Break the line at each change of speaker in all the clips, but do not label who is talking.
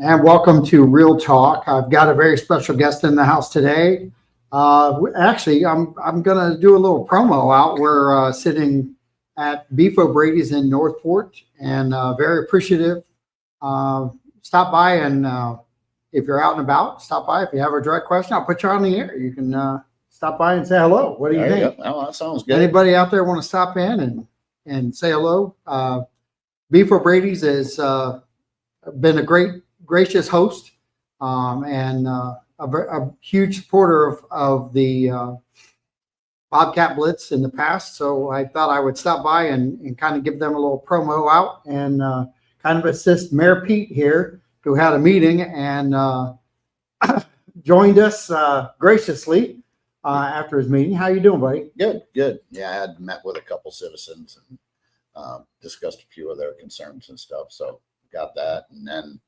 And welcome to Real Talk. I've got a very special guest in the house today. Actually, I'm going to do a little promo out. We're sitting at Beef O'Brady's in Northport, and very appreciative. Stop by, and if you're out and about, stop by. If you have a direct question, I'll put you on the air. You can stop by and say hello. What do you think?
Oh, that sounds good.
Anybody out there want to stop in and say hello? Beef O'Brady's has been a gracious host, and a huge supporter of the Bobcat Blitz in the past. So I thought I would stop by and kind of give them a little promo out and kind of assist Mayor Pete here, who had a meeting and joined us graciously after his meeting. How you doing, buddy?
Good. Yeah, I had met with a couple citizens and discussed a few of their concerns and stuff. So got that, and then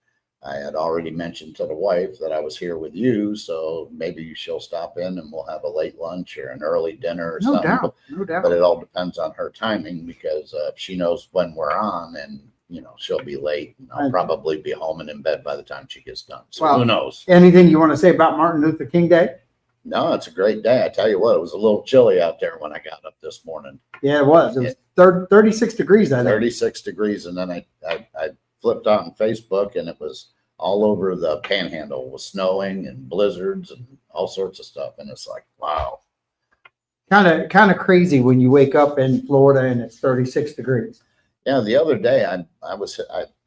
I had already mentioned to the wife that I was here with you, so maybe she'll stop in and we'll have a late lunch or an early dinner or something.
No doubt.
But it all depends on her timing, because if she knows when we're on, and she'll be late, and I'll probably be home and in bed by the time she gets done. So who knows?
Anything you want to say about Martin Luther King Day?
No, it's a great day. I tell you what, it was a little chilly out there when I got up this morning.
Yeah, it was. It was 36 degrees that day.
36 degrees, and then I flipped on Facebook, and it was all over the panhandle. It was snowing and blizzards and all sorts of stuff, and it's like, wow.
Kind of crazy when you wake up in Florida and it's 36 degrees.
Yeah, the other day I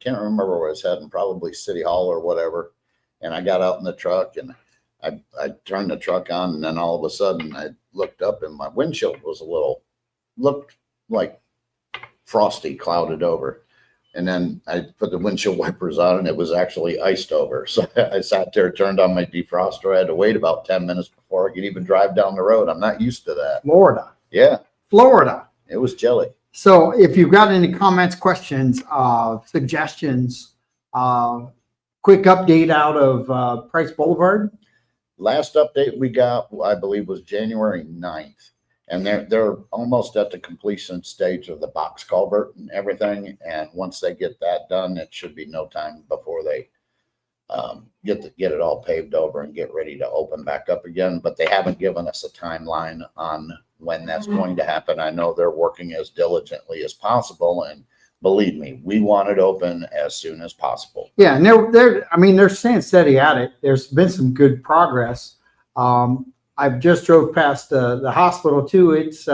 can't remember where I was heading, probably City Hall or whatever, and I got out in the truck and I turned the truck on, and then all of a sudden I looked up and my windshield was looked like frosty, clouded over. And then I put the windshield wipers on, and it was actually iced over. So I sat there, turned on my defroster. I had to wait about 10 minutes before I could even drive down the road. I'm not used to that.
Florida.
Yeah.
Florida.
It was chilly.
So if you've got any comments, questions, suggestions, quick update out of Price Boulevard.
Last update we got, I believe, was January 9th. And they're almost at the completion stage of the box culvert and everything. And once they get that done, it should be no time before they get it all paved over and get ready to open back up again. But they haven't given us a timeline on when that's going to happen. I know they're working as diligently as possible, and believe me, we want it open as soon as possible.
Yeah, and they're staying steady at it. There's been some good progress. I just drove past the hospital too. It's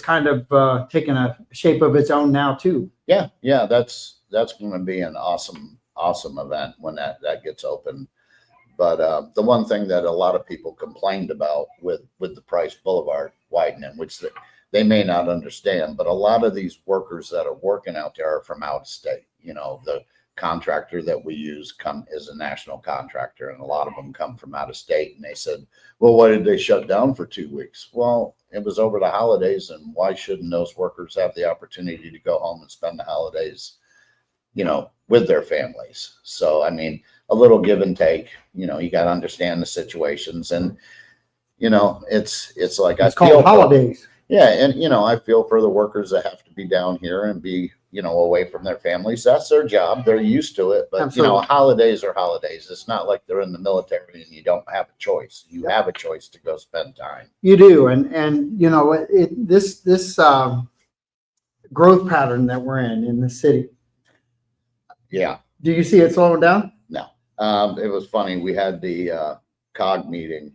kind of taking a shape of its own now too.
Yeah, that's going to be an awesome event when that gets open. But the one thing that a lot of people complained about with the Price Boulevard widening, which they may not understand, but a lot of these workers that are working out there are from out of state. The contractor that we use is a national contractor, and a lot of them come from out of state. And they said, well, why did they shut down for 2 weeks? Well, it was over the holidays, and why shouldn't those workers have the opportunity to go home and spend the holidays, with their families? So, I mean, a little give and take, you got to understand the situations. And, it's like,
it's called holidays.
Yeah. And, I feel for the workers that have to be down here and be, away from their families. That's their job. They're used to it. But,
Absolutely.
Holidays are holidays. It's not like they're in the military and you don't have a choice. You have a choice to go spend time.
You do. And this growth pattern that we're in the city.
Yeah.
Do you see it slowing down?
No. It was funny. We had the COG meeting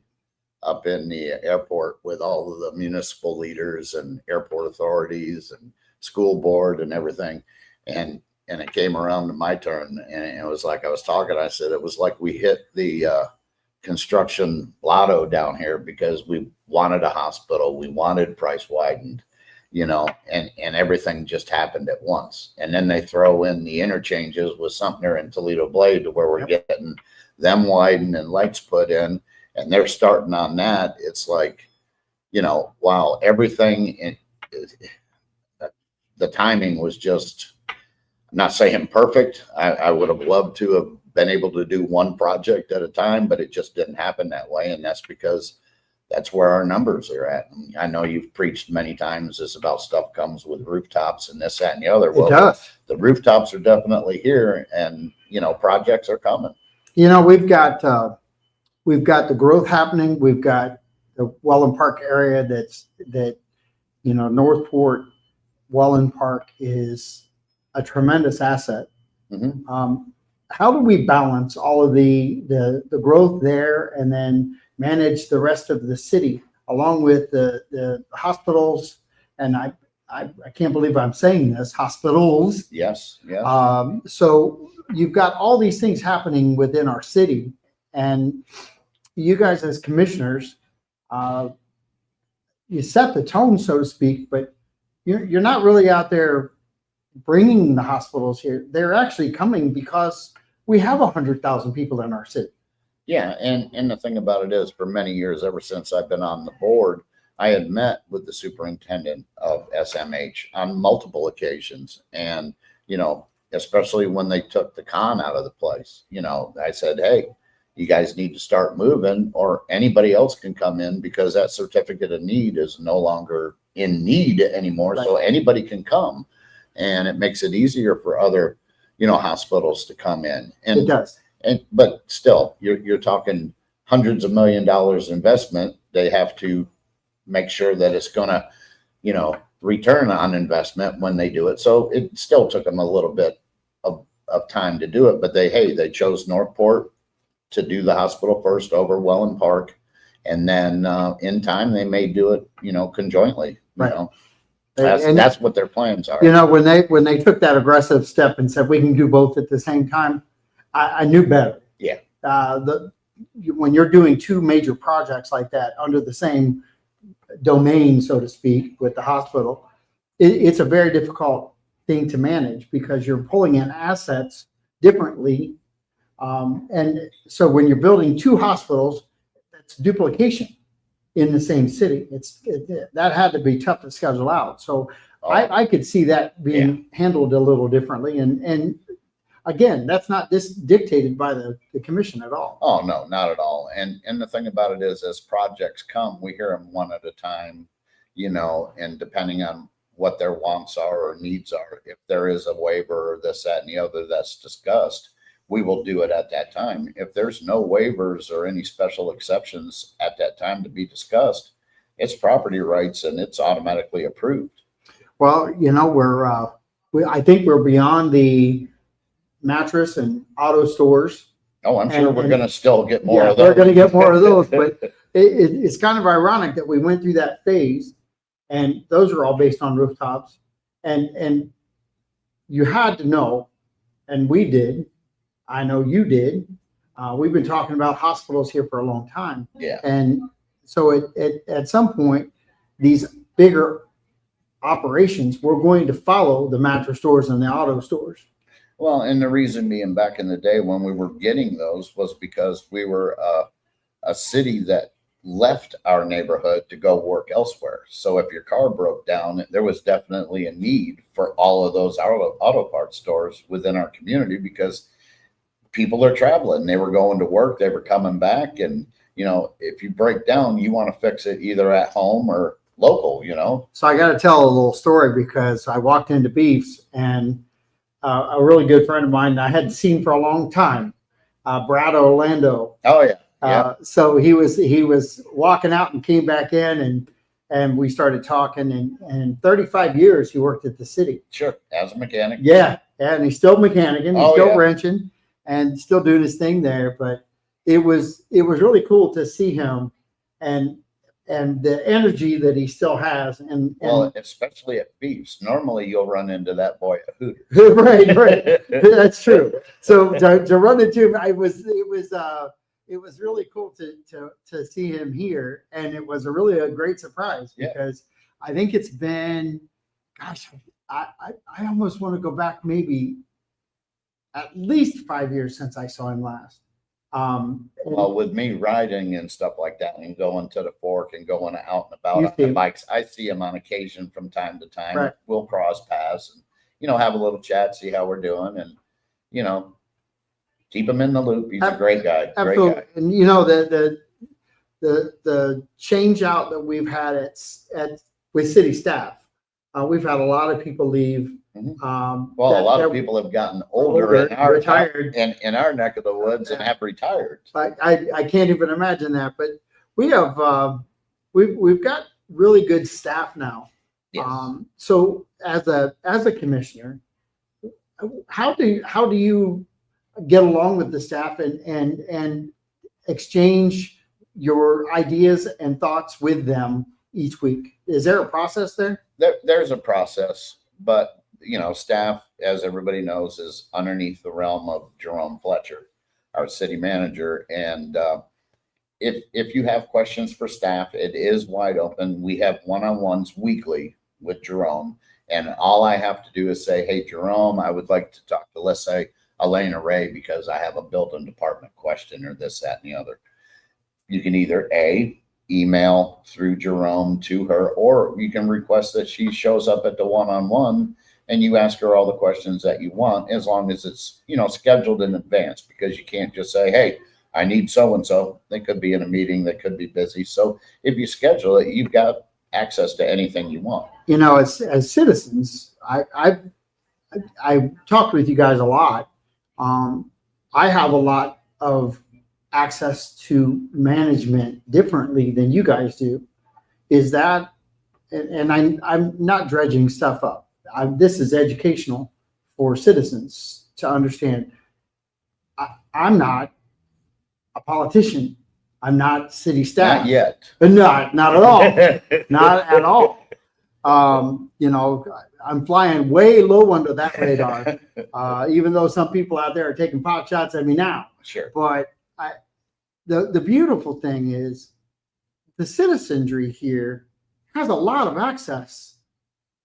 up in the airport with all of the municipal leaders and airport authorities and school board and everything. And it came around to my turn, and it was like I was talking. I said, it was like we hit the construction lotto down here, because we wanted a hospital. We wanted Price widened, and everything just happened at once. And then they throw in the interchanges with Sumter and Toledo Blade, to where we're getting them widened and lights put in, and they're starting on that. It's like, wow, everything the timing was just, I'm not saying perfect. I would have loved to have been able to do one project at a time, but it just didn't happen that way. And that's because that's where our numbers are at. And I know you've preached many times this about stuff comes with rooftops and this, that, and the other.
It does.
The rooftops are definitely here, and projects are coming.
We've got the growth happening. We've got the Welland Park area Northport, Welland Park is a tremendous asset.
Mm-hmm.
How do we balance all of the growth there and then manage the rest of the city along with the hospitals? And I can't believe I'm saying this, hospitals.
Yes.
So you've got all these things happening within our city, and you guys as commissioners, you set the tone, so to speak, but you're not really out there bringing the hospitals here. They're actually coming because we have 100,000 people in our city.
Yeah, and the thing about it is, for many years, ever since I've been on the board, I had met with the superintendent of SMH on multiple occasions. And, especially when they took the con out of the place, I said, hey, you guys need to start moving, or anybody else can come in, because that certificate of need is no longer in need anymore. Right. So anybody can come, and it makes it easier for other, hospitals to come in. And
it does.
But still, you're talking hundreds of $1 million investment. They have to make sure that it's going to, return on investment when they do it. So it still took them a little bit of time to do it. But they chose Northport to do the hospital first over Welland Park. And then in time, they may do it, conjointly.
Right.
That's what their plans are.
When they took that aggressive step and said we can do both at the same time, I knew better.
Yeah.
When you're doing two major projects like that under the same domain, so to speak, with the hospital, it's a very difficult thing to manage because you're pulling in assets differently. And so when you're building two hospitals, that's duplication in the same city. That had to be tough to schedule out. So I could see that being handled a little differently. And again, that's not dictated by the commission at all.
Oh, no, not at all. And the thing about it is, as projects come, we hear them one at a time, and depending on what their wants are or needs are, if there is a waiver or this, that, and the other that's discussed, we will do it at that time. If there's no waivers or any special exceptions at that time to be discussed, it's property rights and it's automatically approved.
Well, I think we're beyond the mattress and auto stores.
Oh, I'm sure we're going to still get more of
those. We're going to get more of those, but it's kind of ironic that we went through that phase, and those are all based on rooftops. And you had to know, and we did. I know you did. We've been talking about hospitals here for a long time.
Yeah.
And so at some point, these bigger operations were going to follow the mattress stores and the auto stores.
Well, and the reason being, back in the day when we were getting those was because we were a city that left our neighborhood to go work elsewhere. So if your car broke down, there was definitely a need for all of those auto parts stores within our community, because people are traveling. They were going to work, they were coming back, and if you break down, you want to fix it either at home or local.
So I got to tell a little story, because I walked into Beef's, and a really good friend of mine I hadn't seen for a long time, Brad Orlando.
Oh yeah.
So he was walking out and came back in, and we started talking, and 35 years he worked at the city.
Sure, as a mechanic.
Yeah, and he's still mechanicking, he's still wrenching, and still doing his thing there. But it was really cool to see him and the energy that he still has. And
well, especially at Beefs, normally you'll run into that boy at Hooters.
right. That's true. So to run into him, it was really cool to see him here, and it was really a great surprise, because I think it's been, gosh, I almost want to go back maybe at least 5 years since I saw him last.
Well, with me riding and stuff like that, and going to the fork and going out and about on the bikes, I see him on occasion from time to time.
Right.
We'll cross paths and have a little chat, see how we're doing, and keep him in the loop. He's a great guy.
Absolutely.
Great guy.
And the change out that we've had with city staff. We've had a lot of people leave.
Well, a lot of people have gotten older in our
retired
in our neck of the woods and have retired.
I can't even imagine that, but we have we've got really good staff now.
Yes.
So as a commissioner, how do you get along with the staff and exchange your ideas and thoughts with them each week? Is there a process there?
There's a process, but staff, as everybody knows, is underneath the realm of Jerome Fletcher, our city manager. And if you have questions for staff, it is wide open. We have one-on-ones weekly with Jerome, and all I have to do is say, hey, Jerome, I would like to talk to, let's say, Elena Ray, because I have a building department question or this, that, and the other. You can either email through Jerome to her, or you can request that she shows up at the one-on-one and you ask her all the questions that you want, as long as it's, scheduled in advance, because you can't just say, hey, I need so-and-so. They could be in a meeting, they could be busy. So if you schedule it, you've got access to anything you want.
As citizens, I talked with you guys a lot. I have a lot of access to management differently than you guys do. Is that, and I'm not dredging stuff up. This is educational for citizens to understand. I'm not a politician. I'm not city staff.
Not yet.
Not at all. Not at all. I'm flying way low under that radar, even though some people out there are taking pot shots at me now.
Sure.
But the beautiful thing is the citizenry here has a lot of access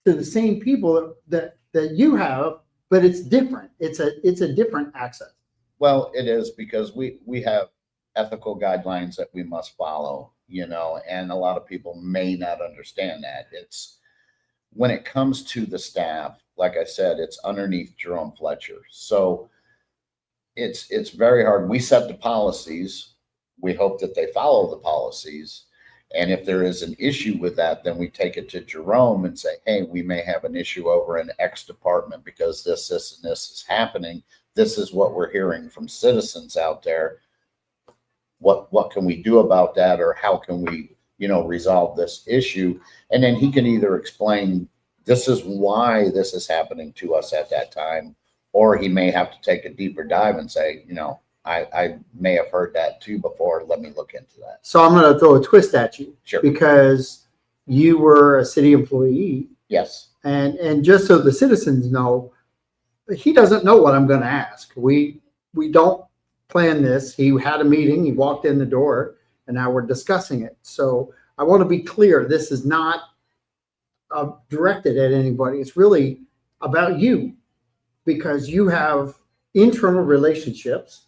to the same people that you have, but it's different. It's a different access.
Well, it is, because we have ethical guidelines that we must follow, and a lot of people may not understand that. It's, when it comes to the staff, like I said, it's underneath Jerome Fletcher. So it's very hard. We set the policies. We hope that they follow the policies. And if there is an issue with that, then we take it to Jerome and say, hey, we may have an issue over in X department because this, and this is happening. This is what we're hearing from citizens out there. What can we do about that? Or how can we, resolve this issue? And then he can either explain, this is why this is happening to us at that time, or he may have to take a deeper dive and say, I may have heard that too before. Let me look into that.
So I'm going to throw a twist at you.
Sure.
Because you were a city employee.
Yes.
And just so the citizens know, he doesn't know what I'm going to ask. We don't plan this. He had a meeting. He walked in the door, and now we're discussing it. So I want to be clear. This is not directed at anybody. It's really about you, because you have internal relationships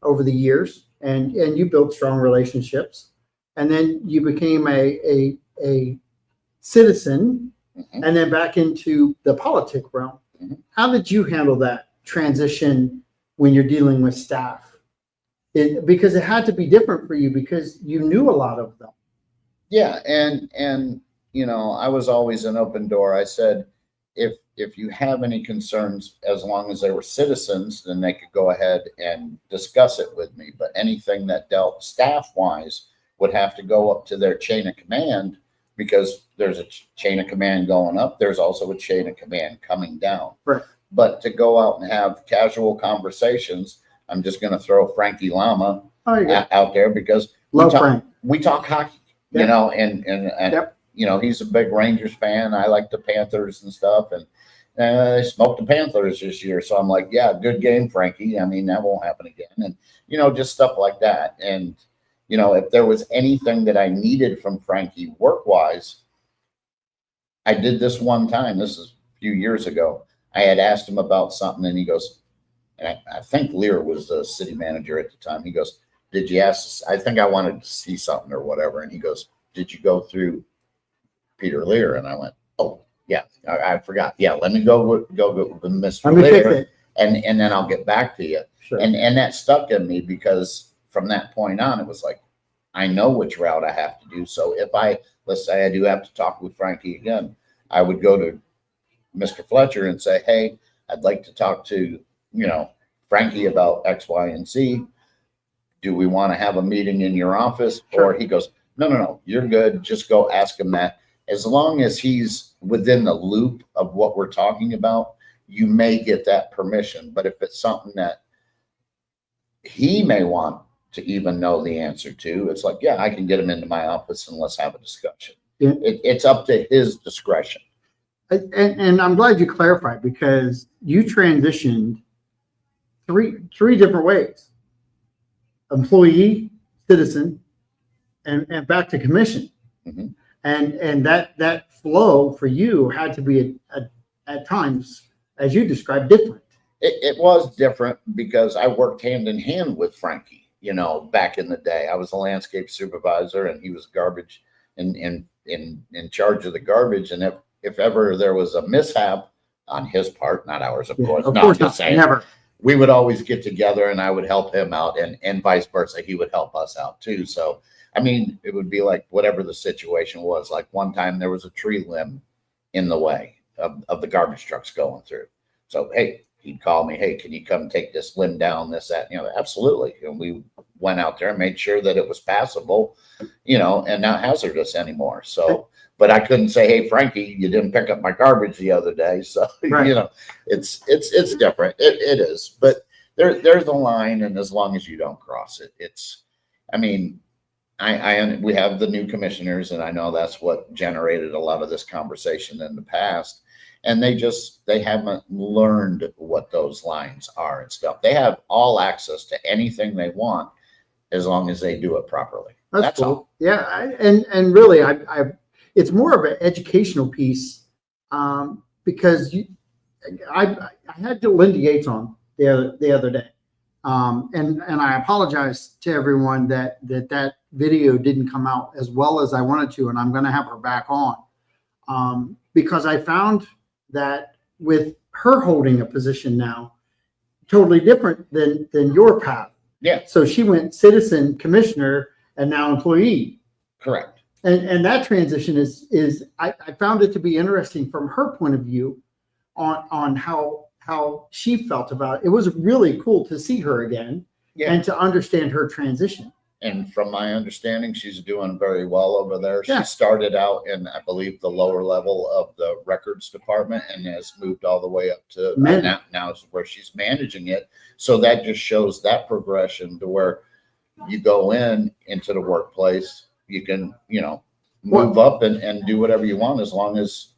over the years, and you built strong relationships, and then you became a citizen, and then back into the politic realm. How did you handle that transition when you're dealing with staff? Because it had to be different for you, because you knew a lot of them.
Yeah, and I was always an open door. I said, if you have any concerns, as long as they were citizens, then they could go ahead and discuss it with me. But anything that dealt staff-wise would have to go up to their chain of command, because there's a chain of command going up. There's also a chain of command coming down.
Right.
But to go out and have casual conversations, I'm just going to throw Frankie Lama out there, because we talk hockey, and
Yep.
He's a big Rangers fan. I like the Panthers and stuff, and they smoked the Panthers this year. So I'm like, yeah, good game, Frankie. I mean, that won't happen again. And, just stuff like that. And, if there was anything that I needed from Frankie work-wise, I did this one time. This is a few years ago. I had asked him about something, and he goes, and I think Lear was the city manager at the time. He goes, did you ask? I think I wanted to see something or whatever. And he goes, did you go through Peter Lear? And I went, oh, yeah, I forgot. Yeah, let me go with Mr. Lear, and then I'll get back to you.
Sure.
And that stuck in me, because from that point on, it was like, I know which route I have to do. So if let's say I do have to talk with Frankie again, I would go to Mr. Fletcher and say, hey, I'd like to talk to, Frankie about X, Y, and Z. Do we want to have a meeting in your office?
Sure.
Or he goes, no, you're good. Just go ask him that. As long as he's within the loop of what we're talking about, you may get that permission. But if it's something that he may want to even know the answer to, it's like, yeah, I can get him into my office and let's have a discussion.
Yeah.
It's up to his discretion.
And I'm glad you clarified, because you transitioned three different ways: employee, citizen, and back to commission.
Mhm.
And that flow for you had to be at times, as you described, different.
It was different because I worked hand in hand with Frankie, back in the day. I was a landscape supervisor and he was garbage in charge of the garbage. And if ever there was a mishap on his part, not ours, of course.
Of
No,
course
I'm just
not.
saying,
Never.
we would always get together and I would help him out, and vice versa. He would help us out too. So, I mean, it would be like whatever the situation was. Like one time there was a tree limb in the way of the garbage trucks going through. So, hey, he'd call me, hey, can you come take this limb down, this, that, absolutely. And we went out there and made sure that it was passable, and not hazardous anymore. So, but I couldn't say, hey, Frankie, you didn't pick up my garbage the other day. So,
Right.
It's different. It is, but there's a line. And as long as you don't cross it, we have the new commissioners, and I know that's what generated a lot of this conversation in the past. And they haven't learned what those lines are and stuff. They have all access to anything they want as long as they do it properly. That's
cool.
all.
Yeah. And really, it's more of an educational piece, because I had Linda Yates on the other day. And I apologize to everyone that video didn't come out as well as I wanted to, and I'm going to have her back on, because I found that with her holding a position now, totally different than your path.
Yeah.
So she went citizen, commissioner, and now employee.
Correct.
And that transition I found it to be interesting from her point of view on how she felt about it. It was really cool to see her again, and to understand her transition.
And from my understanding, she's doing very well over there.
Yeah.
She started out in, I believe, the lower level of the records department and has moved all the way up to now is where she's managing it. So that just shows that progression to where you go into the workplace, you can, move up and do whatever you want as long as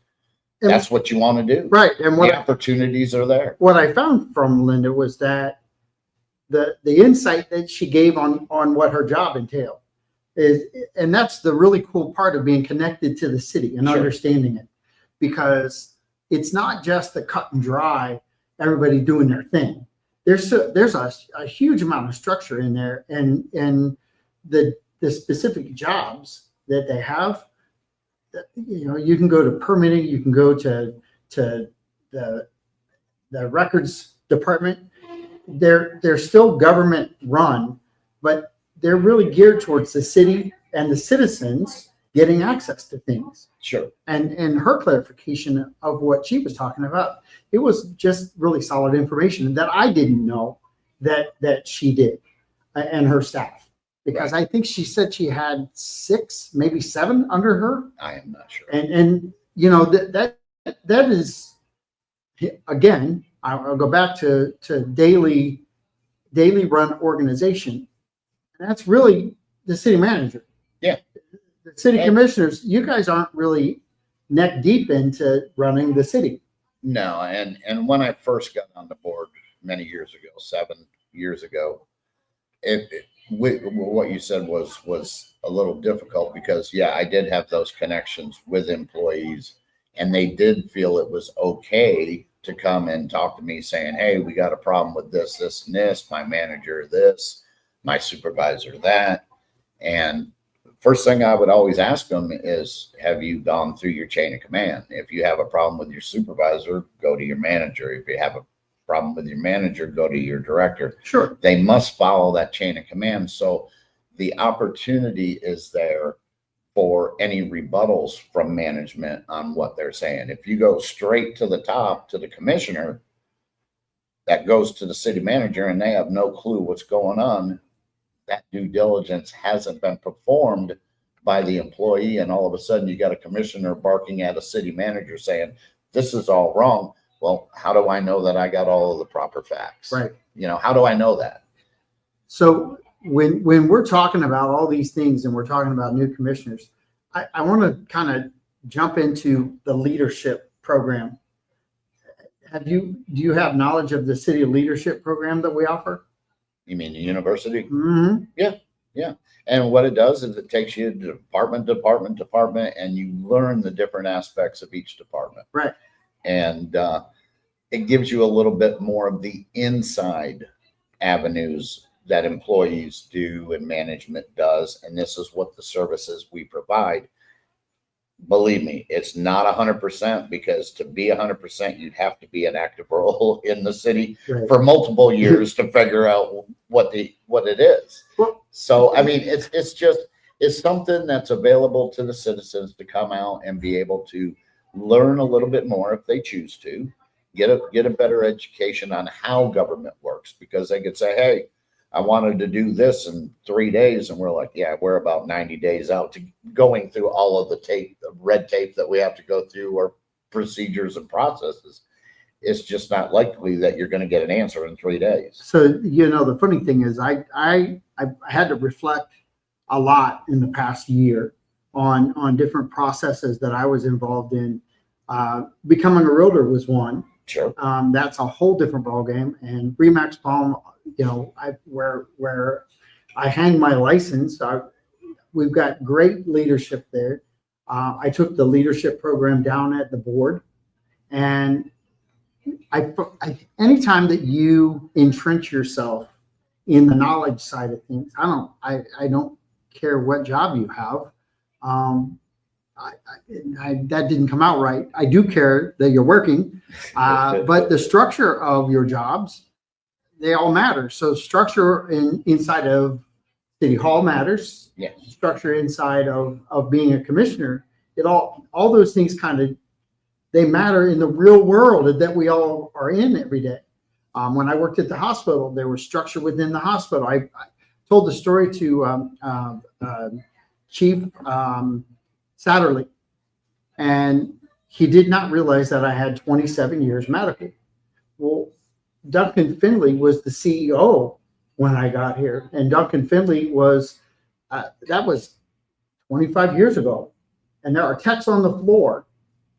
that's what you want to do.
Right. And
the opportunities are there.
What I found from Linda was that the insight that she gave on what her job entailed and that's the really cool part of being connected to the city and
Sure.
understanding it, because it's not just the cut and dry, everybody doing their thing. There's a huge amount of structure in there, and the specific jobs that they have. You can go to permitting, you can go to the records department. They're still government run, but they're really geared towards the city and the citizens getting access to things.
Sure.
And her clarification of what she was talking about, it was just really solid information that I didn't know that she did, and her staff, because I think she said she had 6, maybe 7 under her.
I am not sure.
And that is, again, I'll go back to daily run organization. And that's really the city manager.
Yeah.
The city commissioners, you guys aren't really neck deep into running the city.
No. And when I first got on the board many years ago, 7 years ago, what you said was a little difficult because, I did have those connections with employees, and they did feel it was okay to come and talk to me saying, hey, we got a problem with this, and this, my manager, this, my supervisor, that. And first thing I would always ask them is, have you gone through your chain of command? If you have a problem with your supervisor, go to your manager. If you have a problem with your manager, go to your director.
Sure.
They must follow that chain of command. So the opportunity is there for any rebuttals from management on what they're saying. If you go straight to the top, to the commissioner, that goes to the city manager and they have no clue what's going on, that due diligence hasn't been performed by the employee. And all of a sudden you got a commissioner barking at a city manager saying, this is all wrong. Well, how do I know that I got all of the proper facts?
Right.
You know, how do I know that?
So when we're talking about all these things and we're talking about new commissioners, I want to kind of jump into the leadership program. Do you have knowledge of the city leadership program that we offer?
You mean the university?
Mm-hmm.
Yeah. And what it does is it takes you to department, and you learn the different aspects of each department.
Right.
And it gives you a little bit more of the inside avenues that employees do and management does. And this is what the services we provide. Believe me, it's not 100%, because to be 100%, you'd have to be an active role in the city
Right.
for multiple years to figure out what it is.
Well,
So, I mean, it's something that's available to the citizens to come out and be able to learn a little bit more if they choose to, get a better education on how government works, because they could say, hey, I wanted to do this in 3 days. And we're like, yeah, we're about 90 days out to going through all of the red tape that we have to go through, or procedures and processes. It's just not likely that you're going to get an answer in 3 days.
So, the funny thing is I had to reflect a lot in the past year on different processes that I was involved in. Becoming a realtor was one.
Sure.
That's a whole different ballgame. And Remax Palm, where I hang my license, we've got great leadership there. I took the leadership program down at the board, and anytime that you entrench yourself in the knowledge side of things, I don't care what job you have. That didn't come out right. I do care that you're working, but the structure of your jobs, they all matter. So structure inside of City Hall matters.
Yes.
Structure inside of being a commissioner, all those things they matter in the real world that we all are in every day. When I worked at the hospital, there was structure within the hospital. I told the story to Chief Satterley, and he did not realize that I had 27 years medical. Well, Duncan Finley was the CEO when I got here, and Duncan Finley was that was 25 years ago, and there are techs on the floor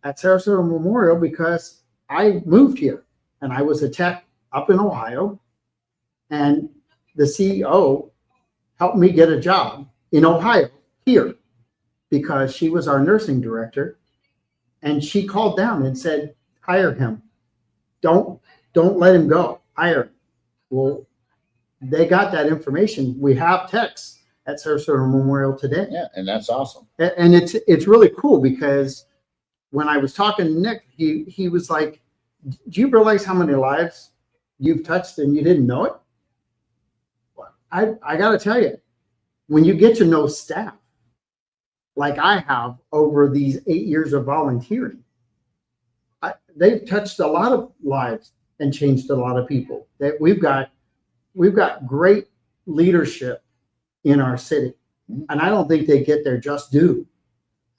at Sarasota Memorial because I moved here and I was a tech up in Ohio, and the CEO helped me get a job in Ohio here because she was our nursing director, and she called down and said, hire him. Don't let him go. Hire him. Well, they got that information. We have techs at Sarasota Memorial today.
Yeah, and that's awesome.
And it's really cool because when I was talking to Nick, he was like, do you realize how many lives you've touched and you didn't know it? I got to tell you, when you get to know staff, like I have over these 8 years of volunteering, they've touched a lot of lives and changed a lot of people. That we've got great leadership in our city, and I don't think they get their just due.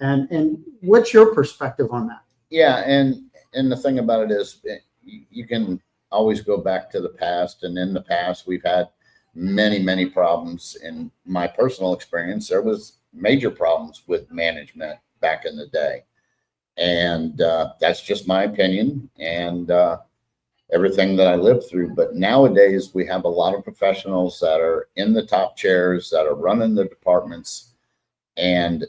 And what's your perspective on that?
Yeah, and the thing about it is, you can always go back to the past, and in the past we've had many problems. In my personal experience, there was major problems with management back in the day, and that's just my opinion and everything that I lived through. But nowadays we have a lot of professionals that are in the top chairs that are running the departments, and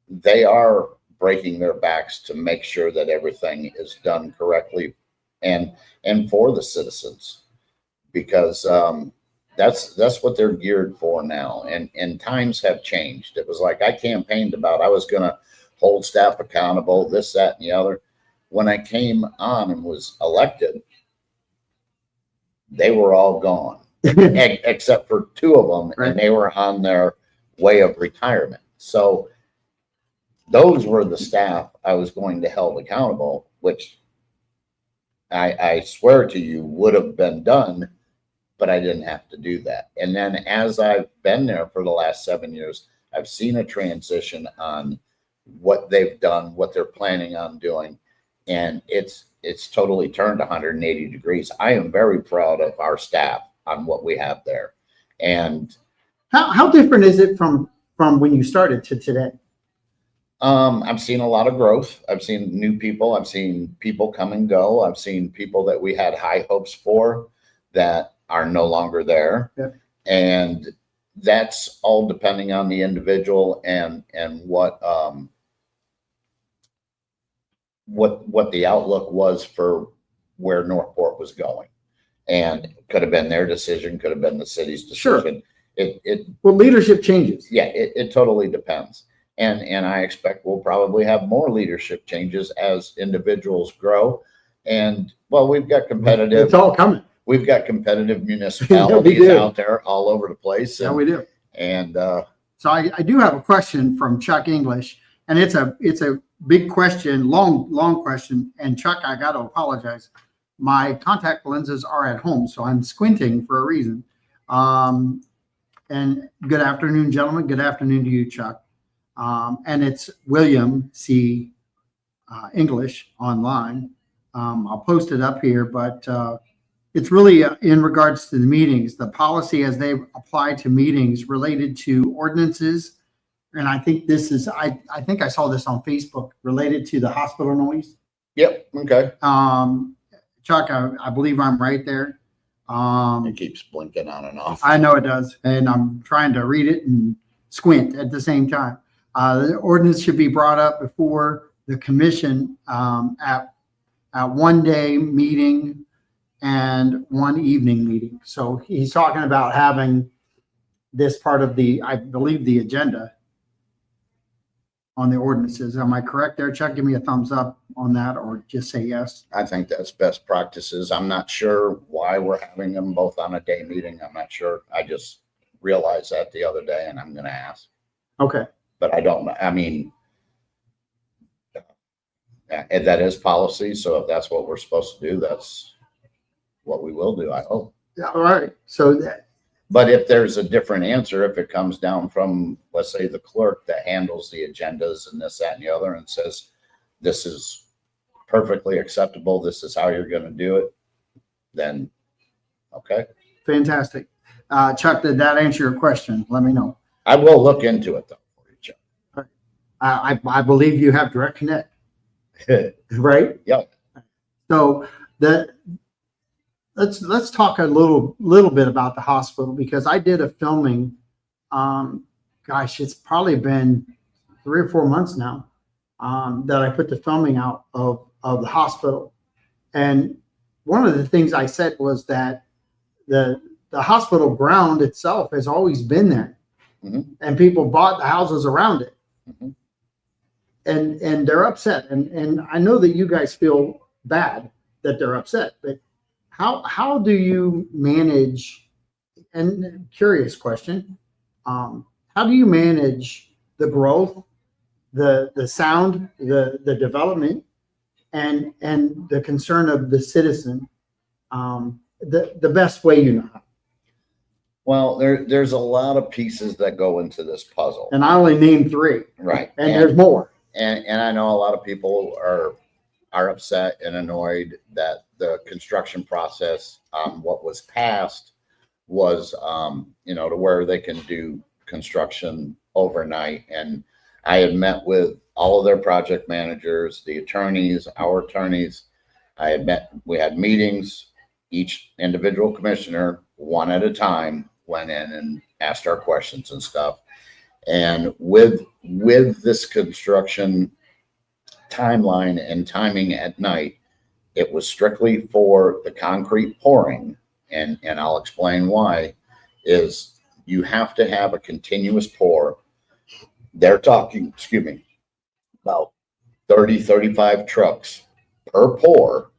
they are breaking their backs to make sure that everything is done correctly and for the citizens, because that's what they're geared for now. And times have changed. It was like I campaigned about I was going to hold staff accountable, this, that, and the other. When I came on and was elected, they were all gone except for two of them,
Right.
and they were on their way of retirement. So those were the staff I was going to hold accountable, which I swear to you would have been done, but I didn't have to do that. And then as I've been there for the last 7 years, I've seen a transition on what they've done, what they're planning on doing. And it's totally turned 180 degrees. I am very proud of our staff on what we have there. And
How different is it from when you started to today?
I've seen a lot of growth. I've seen new people. I've seen people come and go. I've seen people that we had high hopes for that are no longer there.
Yeah.
And that's all depending on the individual and what the outlook was for where Northport was going. And it could have been their decision, could have been the city's decision.
Sure. Well, leadership changes.
Yeah, it totally depends. And I expect we'll probably have more leadership changes as individuals grow. And well, we've got competitive.
It's all coming.
We've got competitive municipalities out there all over the place.
Yeah, we do.
And
so I do have a question from Chuck English, and it's a big question, long question. And Chuck, I got to apologize. My contact lenses are at home, so I'm squinting for a reason. And good afternoon, gentlemen. Good afternoon to you, Chuck. And it's William C. English online. I'll post it up here, but it's really in regards to the meetings, the policy as they apply to meetings related to ordinances. And I think this is, I think I saw this on Facebook related to the hospital noise.
yep, okay.
Chuck, I believe I'm right there.
It keeps blinking on and off.
I know it does. And I'm trying to read it and squint at the same time. The ordinance should be brought up before the commission at one day meeting and one evening meeting. So he's talking about having this part of the, I believe, the agenda on the ordinances. Am I correct there, Chuck? Give me a thumbs up on that, or just say yes.
I think that's best practices. I'm not sure why we're having them both on a day meeting. I'm not sure. I just realized that the other day and I'm going to ask.
Okay.
But I don't know. I mean, that is policy. So if that's what we're supposed to do, that's what we will do, I hope.
Yeah, all right. So that,
but if there's a different answer, if it comes down from, let's say, the clerk that handles the agendas and this, that, and the other, and says, this is perfectly acceptable, this is how you're going to do it, then, okay.
fantastic. Chuck, did that answer your question? Let me know.
I will look into it, though, for you, Chuck.
I believe you have direct connect, right?
Yep.
So let's talk a little bit about the hospital, because I did a filming. Gosh, it's probably been 3 or 4 months now that I put the filming out of the hospital. And one of the things I said was that the hospital ground itself has always been there, and people bought the houses around it, and they're upset. And I know that you guys feel bad that they're upset, but how do you manage, and curious question, how do you manage the growth, the sound, the development, and the concern of the citizen, the best way you know how?
Well, there's a lot of pieces that go into this puzzle.
And I only named 3.
Right.
And there's more.
And I know a lot of people are upset and annoyed that the construction process, what was passed was, to where they can do construction overnight. And I had met with all of their project managers, the attorneys, our attorneys. We had meetings, each individual commissioner, one at a time, went in and asked our questions and stuff. And with this construction timeline and timing at night, it was strictly for the concrete pouring. And I'll explain why, is you have to have a continuous pour. They're talking, about 30, 35 trucks per pour.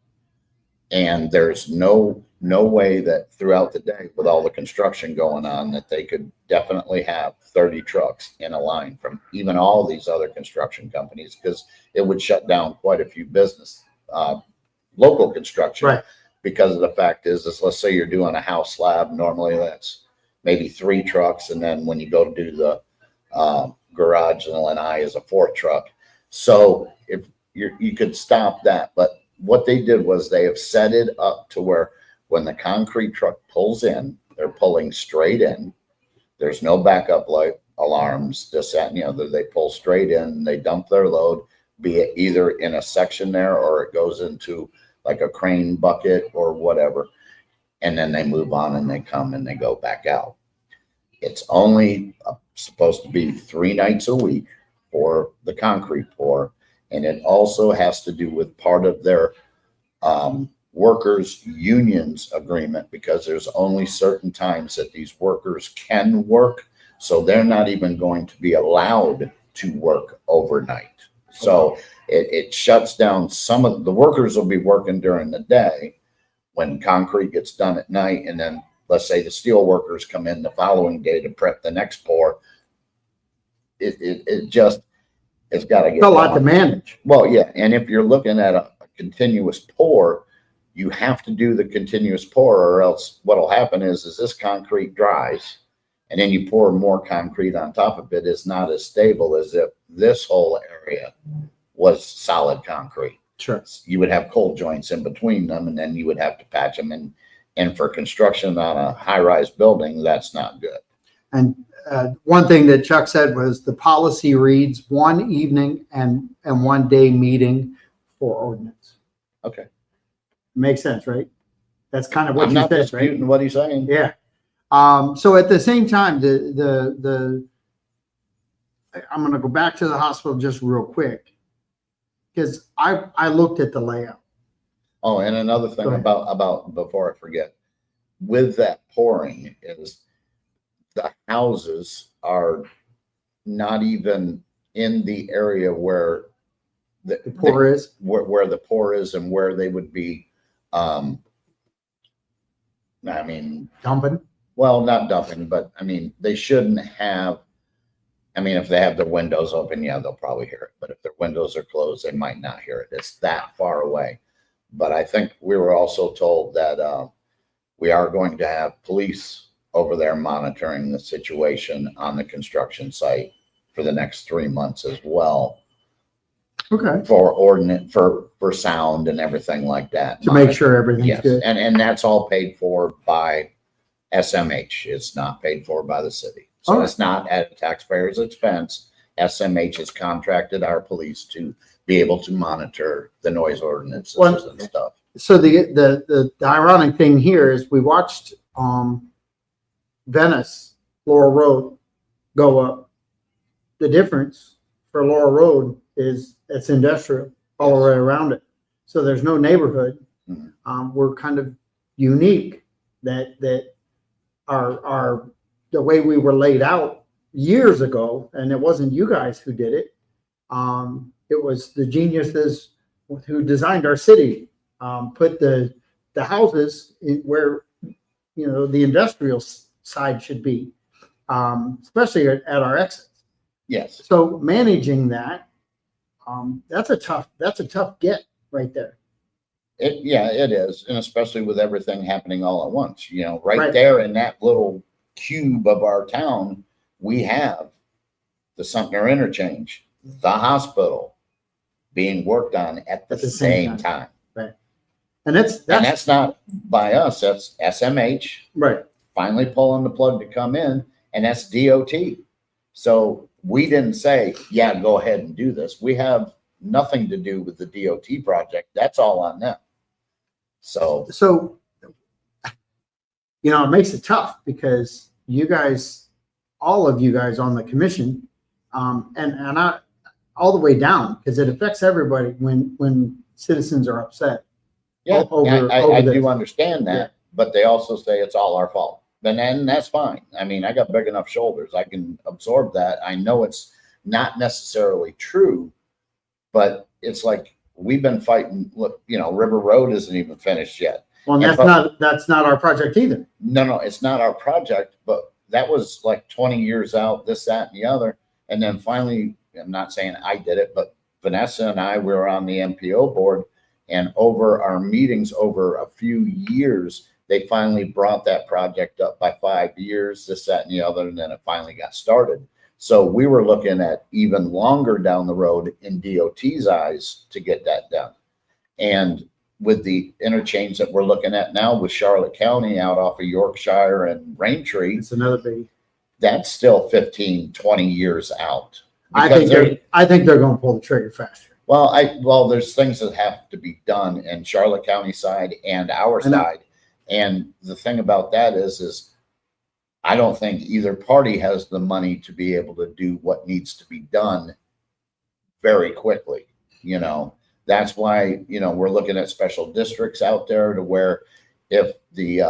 And there's no no way that throughout the day with all the construction going on that they could definitely have 30 trucks in a line from even all these other construction companies, because it would shut down quite a few business, local construction.
Right.
Because of the fact is let's say you're doing a house slab, normally that's maybe 3 trucks, and then when you go to do the garage and lanai is a 4th truck. So if you could stop that, but what they did was they have set it up to where when the concrete truck pulls in, they're pulling straight in. There's no backup light alarms, this, that, and the other. They pull straight in, they dump their load, be it either in a section there or it goes into like a crane bucket or whatever. And then they move on and they come and they go back out. It's only supposed to be 3 nights a week for the concrete pour. And it also has to do with part of their workers unions agreement, because there's only certain times that these workers can work. So they're not even going to be allowed to work overnight. So it shuts down some of the workers will be working during the day when concrete gets done at night. And then let's say the steel workers come in the following day to prep the next pour. It's got to get
It's a lot to manage.
Well, yeah. And if you're looking at a continuous pour, you have to do the continuous pour, or else what'll happen is this concrete dries and then you pour more concrete on top of it. Is not as stable as if this whole area was solid concrete.
Sure.
You would have cold joints in between them, and then you would have to patch them in. And for construction on a high-rise building, that's not good.
And one thing that Chuck said was the policy reads 1 evening and 1 day meeting for ordinance.
Okay.
Makes sense, right? That's kind of what
I'm
you
not
said, right?
disputing what he's saying.
Yeah. So at the same time, I'm going to go back to the hospital just real quick, because I looked at the layout.
Oh, and another
Go
thing
ahead.
about before I forget, with that pouring is the houses are not even in the area where
The pour is
where the pour is and where they would be. I mean,
dumping.
well, not dumping, but I mean, they shouldn't have. I mean, if they have their windows open, yeah, they'll probably hear it. But if their windows are closed, they might not hear it. It's that far away. But I think we were also told that we are going to have police over there monitoring the situation on the construction site for the next 3 months as well,
Okay.
for ordinance, for sound and everything like that.
To make sure everything's
Yes,
good.
and that's all paid for by SMH. It's not paid for by the city. So
Oh.
it's not at a taxpayer's expense. SMH has contracted our police to be able to monitor the noise ordinances
Well,
and stuff.
So the ironic thing here is we watched Venice, Laurel Road go up. The difference for Laurel Road is it's industrial all the way around it. So there's no neighborhood.
Mhm.
We're kind of unique that our the way we were laid out years ago, and it wasn't you guys who did it. It was the geniuses who designed our city, put the houses in where, the industrial side should be, especially at our exits.
Yes.
So managing that, that's a tough get right there.
It is. And especially with everything happening all at once, right
Right.
there in that little cube of our town, we have the Sumter interchange, the hospital being worked on at the same time.
And
And that's not by us, that's SMH
right.
finally pulling the plug to come in, and that's DOT. So we didn't say, yeah, go ahead and do this. We have nothing to do with the DOT project. That's all on them. So
So, it makes it tough because you guys, all of you guys on the commission, and I, all the way down, because it affects everybody when citizens are upset.
yeah,
Over
I
this.
do understand that,
Yeah.
but they also say it's all our fault. And that's fine. I mean, I got big enough shoulders. I can absorb that. I know it's not necessarily true, but it's like we've been fighting. Look, River Road isn't even finished yet.
Well,
And
that's not our project either.
no, it's not our project, but that was like 20 years out, this, that, and the other. And then finally, I'm not saying I did it, but Vanessa and I were on the MPO board, and over our meetings over a few years, they finally brought that project up by 5 years, this, that, and the other, and then it finally got started. So we were looking at even longer down the road in DOT's eyes to get that done. And with the interchange that we're looking at now with Charlotte County out off of Yorkshire and Raintree,
It's another big.
that's still 15, 20 years out.
I
Because
think they're going to pull the trigger faster.
well, there's things that have to be done in Charlotte County side and our
I know.
side. And the thing about that is I don't think either party has the money to be able to do what needs to be done very quickly. You know, that's why, you know, we're looking at special districts out there to where if the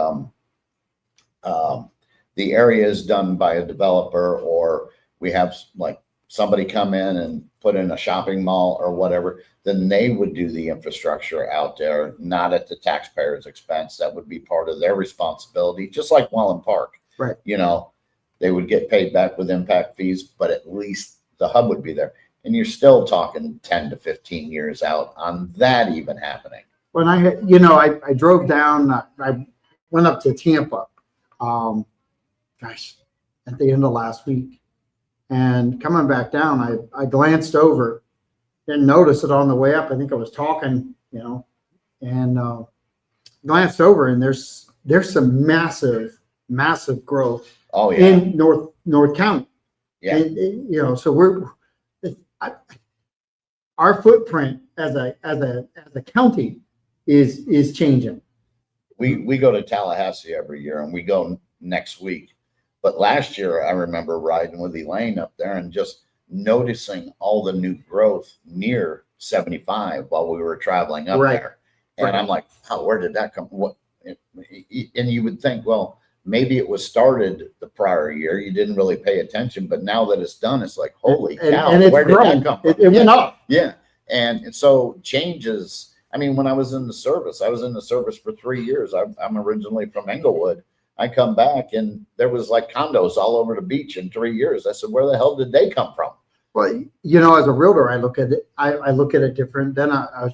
area is done by a developer, or we have like somebody come in and put in a shopping mall or whatever, then they would do the infrastructure out there, not at the taxpayer's expense. That would be part of their responsibility, just like Welland Park.
Right.
You know, they would get paid back with impact fees, but at least the hub would be there. And you're still talking 10 to 15 years out on that even happening.
When I drove down, I went up to Tampa, gosh, at the end of last week, and coming back down, I glanced over, didn't notice it on the way up. I think I was talking, and glanced over, and there's some massive growth
Oh yeah.
in North County.
Yeah.
And, so our footprint as a county is changing.
We go to Tallahassee every year, and we go next week. But last year, I remember riding with Elaine up there and just noticing all the new growth near 75 while we were traveling up
Right.
there. And
Right.
I'm like, oh, where did that come? What? And you would think, well, maybe it was started the prior year. You didn't really pay attention, but now that it's done, it's like, holy cow,
and it's
where did
grown.
that come from?
It went up.
Yeah. And so changes. I mean, when I was in the service for 3 years. I'm originally from Englewood. I come back and there was like condos all over the beach in 3 years. I said, where the hell did they come from?
Well, as a realtor, I look at it. I look at it different than a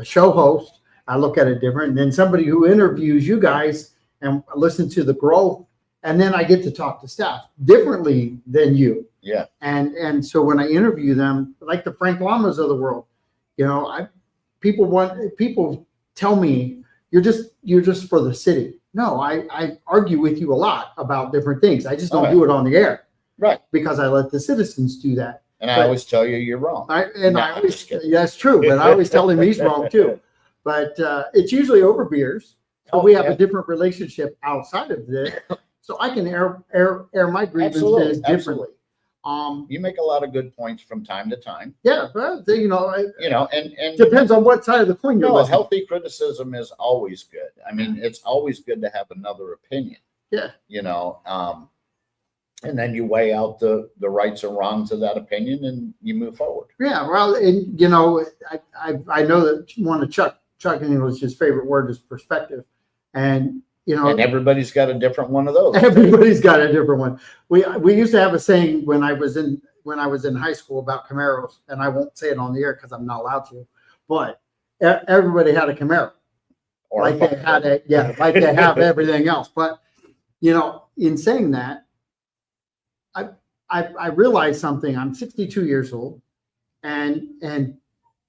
show host. I look at it different than somebody who interviews you guys and listen to the growth. And then I get to talk to staff differently than you.
Yeah.
And so when I interview them, like the Frank Lamas of the world, people tell me you're just for the city. No, I argue with you a lot about different things. I just don't do it on the air.
Right.
Because I let the citizens do that.
And I always tell you you're wrong.
That's true, but I always tell him he's wrong too. But it's usually over beers. So we have a different relationship outside of this. So I can air my grievances differently.
You make a lot of good points from time to time.
Yeah, well,
and
depends on what side of the coin you're listening.
Healthy criticism is always good. I mean, it's always good to have another opinion.
Yeah.
And then you weigh out the rights and wrongs of that opinion and you move forward.
Yeah, well, and I know that one of Chuck English's favorite word is perspective. And
and everybody's got a different one of those.
Everybody's got a different one. We used to have a saying when I was in high school about Camaros, and I won't say it on the air because I'm not allowed to, but everybody had a Camaro. Like they have everything else. But in saying that, I realized something. I'm 62 years old, and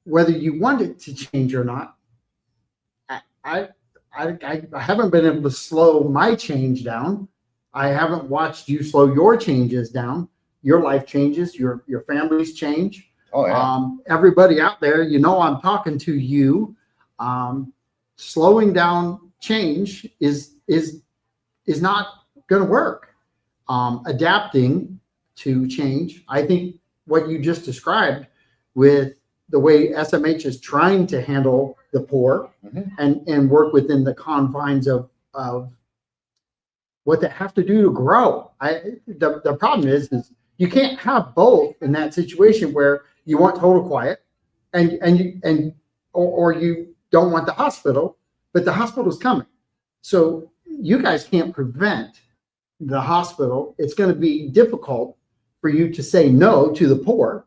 whether you want it to change or not, I haven't been able to slow my change down. I haven't watched you slow your changes down. Your life changes, your family's change.
Oh yeah.
Everybody out there, I'm talking to you. Slowing down change is not going to work. Adapting to change. I think what you just described with the way SMH is trying to handle the poor and work within the confines of what they have to do to grow. The problem is you can't have both in that situation where you want total quiet and you don't want the hospital but the hospital's coming. So you guys can't prevent the hospital. It's going to be difficult for you to say no to the poor.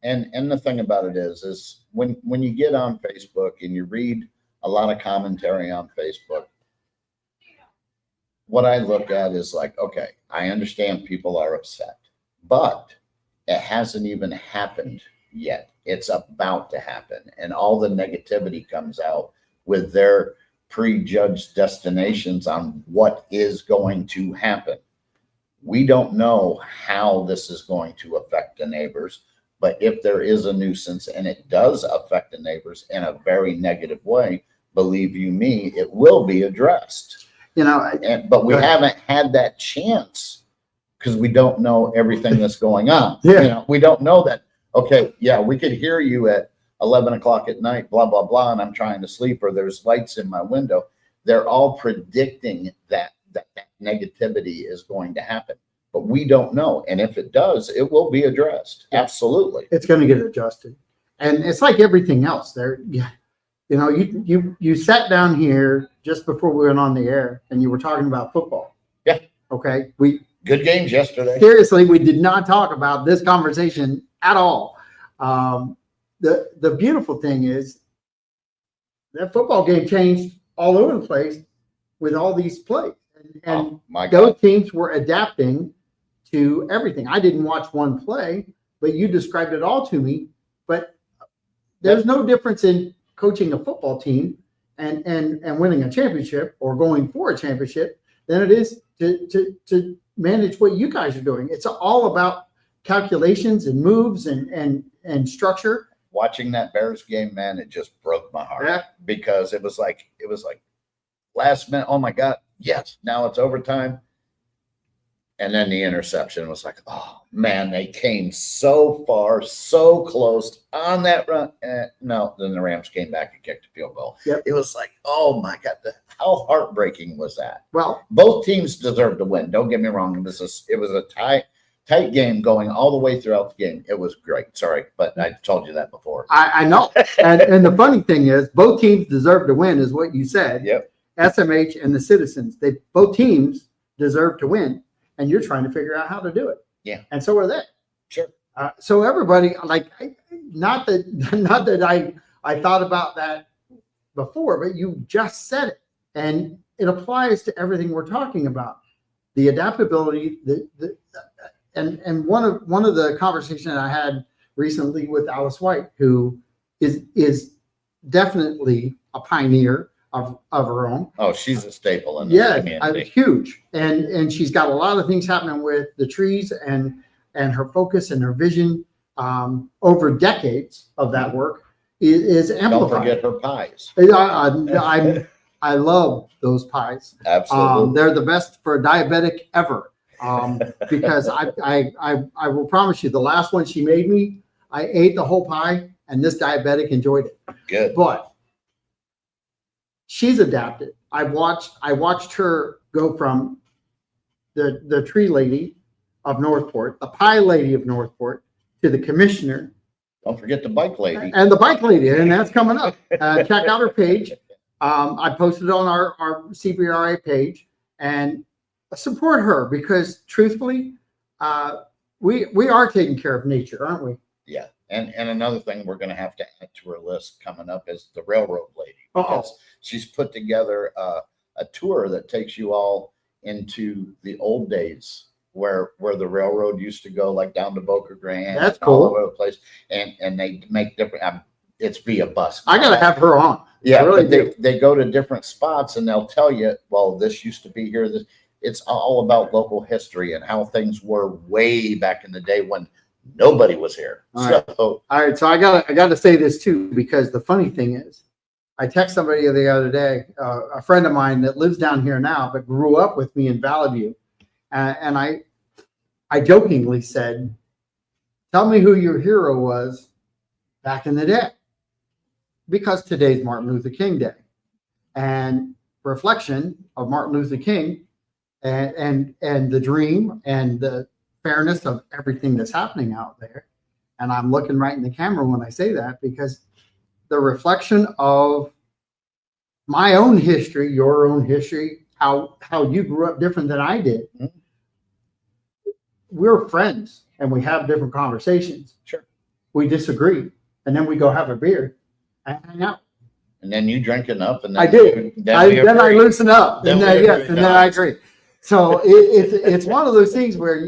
And the thing about it is when you get on Facebook and you read a lot of commentary on Facebook, what I look at is like, okay, I understand people are upset, but it hasn't even happened yet. It's about to happen. And all the negativity comes out with their prejudged destinations on what is going to happen. We don't know how this is going to affect the neighbors, but if there is a nuisance and it does affect the neighbors in a very negative way, believe you me, it will be addressed. But we haven't had that chance because we don't know everything that's going on.
Yeah.
We don't know that. Okay, yeah, we could hear you at 11 o'clock at night, blah, blah, blah, and I'm trying to sleep, or there's lights in my window. They're all predicting that negativity is going to happen, but we don't know. And if it does, it will be addressed. Absolutely.
It's going to get adjusted. And it's like everything else there. You sat down here just before we went on the air and you were talking about football.
Yeah.
Okay.
Good games yesterday.
Seriously, we did not talk about this conversation at all. The beautiful thing is that football game changed all over the place with all these plays. And those teams were adapting to everything. I didn't watch one play, but you described it all to me. But there's no difference in coaching a football team and winning a championship or going for a championship than it is to manage what you guys are doing. It's all about calculations and moves and structure.
Watching that Bears game, man, it just broke my heart.
Yeah.
Because it was like last minute, oh my God, yes, now it's overtime. And then the interception was like, oh man, they came so far, so close on that run. No, then the Rams came back and kicked a field goal.
Yep.
It was like, oh my God, how heartbreaking was that?
Well,
both teams deserved to win. Don't get me wrong. It was a tight game going all the way throughout the game. It was great. Sorry, but I told you that before.
I know. and the funny thing is both teams deserve to win is what you said.
Yep.
SMH and the Citizens, both teams deserve to win. And you're trying to figure out how to do it.
Yeah.
And so are they.
Sure.
So everybody, not that I thought about that before, but you just said it. And it applies to everything we're talking about. The adaptability, and one of the conversations I had recently with Alice White, who is definitely a pioneer of her own.
Oh, she's a staple in this community.
Huge. And she's got a lot of things happening with the trees and her focus and her vision over decades of that work is amplified.
Don't forget her pies.
I love those pies.
Absolutely.
They're the best for a diabetic ever. Because I will promise you, the last one she made me, I ate the whole pie, and this diabetic enjoyed it.
Good.
But she's adapted. I watched her go from the tree lady of Northport, the pie lady of Northport, to the commissioner.
Don't forget the bike lady.
And the bike lady, and that's coming up. Check out her page. I posted it on our CBRA page, and support her because truthfully, we are taking care of nature, aren't we?
Yeah. And another thing we're going to have to add to her list coming up is the railroad lady. Because she's put together a tour that takes you all into the old days where the railroad used to go, like down to Boca Grande.
That's cool.
All over the place. And they make different, it's via bus.
I got to have her on.
Yeah,
really
they go to different spots and they'll tell you, well, this used to be here. It's all about local history and how things were way back in the day when nobody was here.
All right. So I got to say this too, because the funny thing is, I text somebody the other day, a friend of mine that lives down here now, but grew up with me in Valley View, and I jokingly said, "Tell me who your hero was back in the day," because today's Martin Luther King Day, and reflection of Martin Luther King, and the dream and the fairness of everything that's happening out there. And I'm looking right in the camera when I say that, because the reflection of my own history, your own history, how you grew up different than I did.
Mhm.
We're friends and we have different conversations.
Sure.
We disagree, and then we go have a beer and hang out.
And then you drink enough, and then
I do.
Then
I
agree.
loosen up,
Then
and
we
then yes,
agree,
and then
Don.
I agree. So it's one of those things where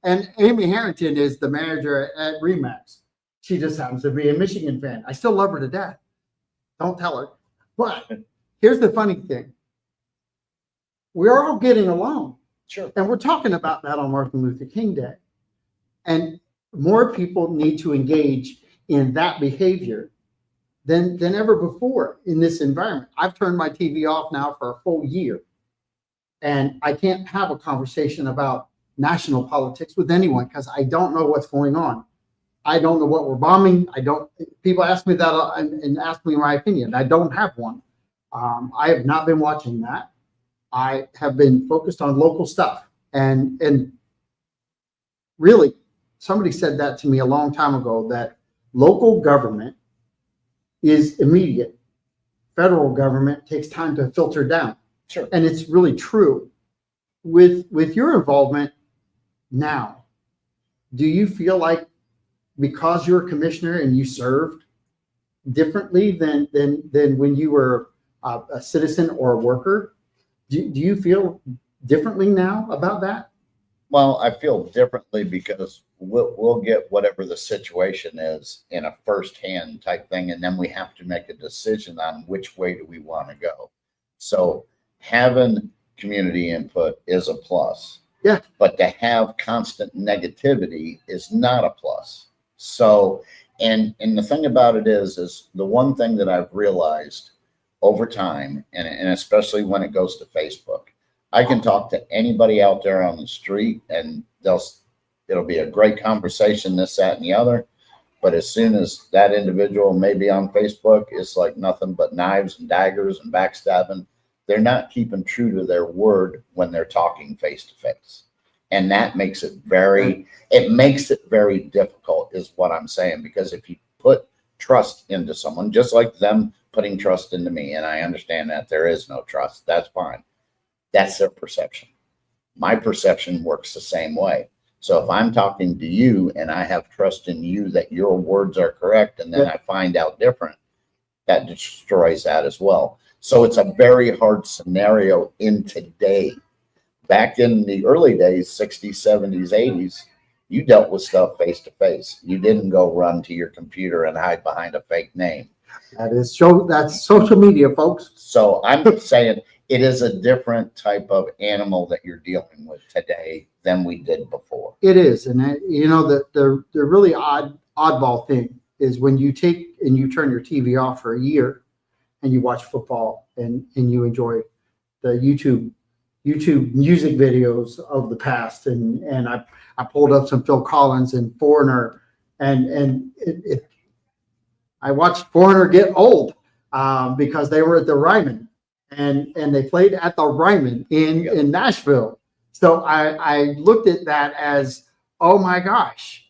and Amy Harrington is the manager at Remax. She just happens to be a Michigan fan. I still love her to death. Don't tell her. But here's the funny thing: we're all getting along,
Sure.
and we're talking about that on Martin Luther King Day, and more people need to engage in that behavior than ever before in this environment. I've turned my TV off now for a full year, and I can't have a conversation about national politics with anyone because I don't know what's going on. I don't know what we're bombing. I don't. People ask me that and ask me my opinion. I don't have one. I have not been watching that. I have been focused on local stuff, and really, somebody said that to me a long time ago, that local government is immediate. Federal government takes time to filter down.
Sure.
And it's really true. With your involvement now, do you feel like because you're a commissioner and you served differently than when you were a citizen or a worker, do you feel differently now about that?
Well, I feel differently because we'll get whatever the situation is in a firsthand type thing, and then we have to make a decision on which way do we want to go. So having community input is a plus.
Yeah.
But to have constant negativity is not a plus. So, and the thing about it is the one thing that I've realized over time, and especially when it goes to Facebook, I can talk to anybody out there on the street and it'll be a great conversation, this, that, and the other. But as soon as that individual may be on Facebook, it's like nothing but knives and daggers and backstabbing. They're not keeping true to their word when they're talking face to face. And that makes it very difficult is what I'm saying, because if you put trust into someone, just like them putting trust into me, and I understand that there is no trust, that's fine. That's their perception. My perception works the same way. So if I'm talking to you and I have trust in you that your words are correct, and then I find out different, that destroys that as well. So it's a very hard scenario in today. Back in the early days, 60s, 70s, 80s, you dealt with stuff face to face. You didn't go run to your computer and hide behind a fake name.
That's social media, folks.
So I'm just saying it is a different type of animal that you're dealing with today than we did before.
It is. And the really oddball thing is when you take and you turn your TV off for a year and you watch football and you enjoy the YouTube music videos of the past. And I pulled up some Phil Collins and Foreigner, and I watched Foreigner get old because they were at the Ryman and they played at the Ryman in Nashville. So I looked at that as, oh my gosh,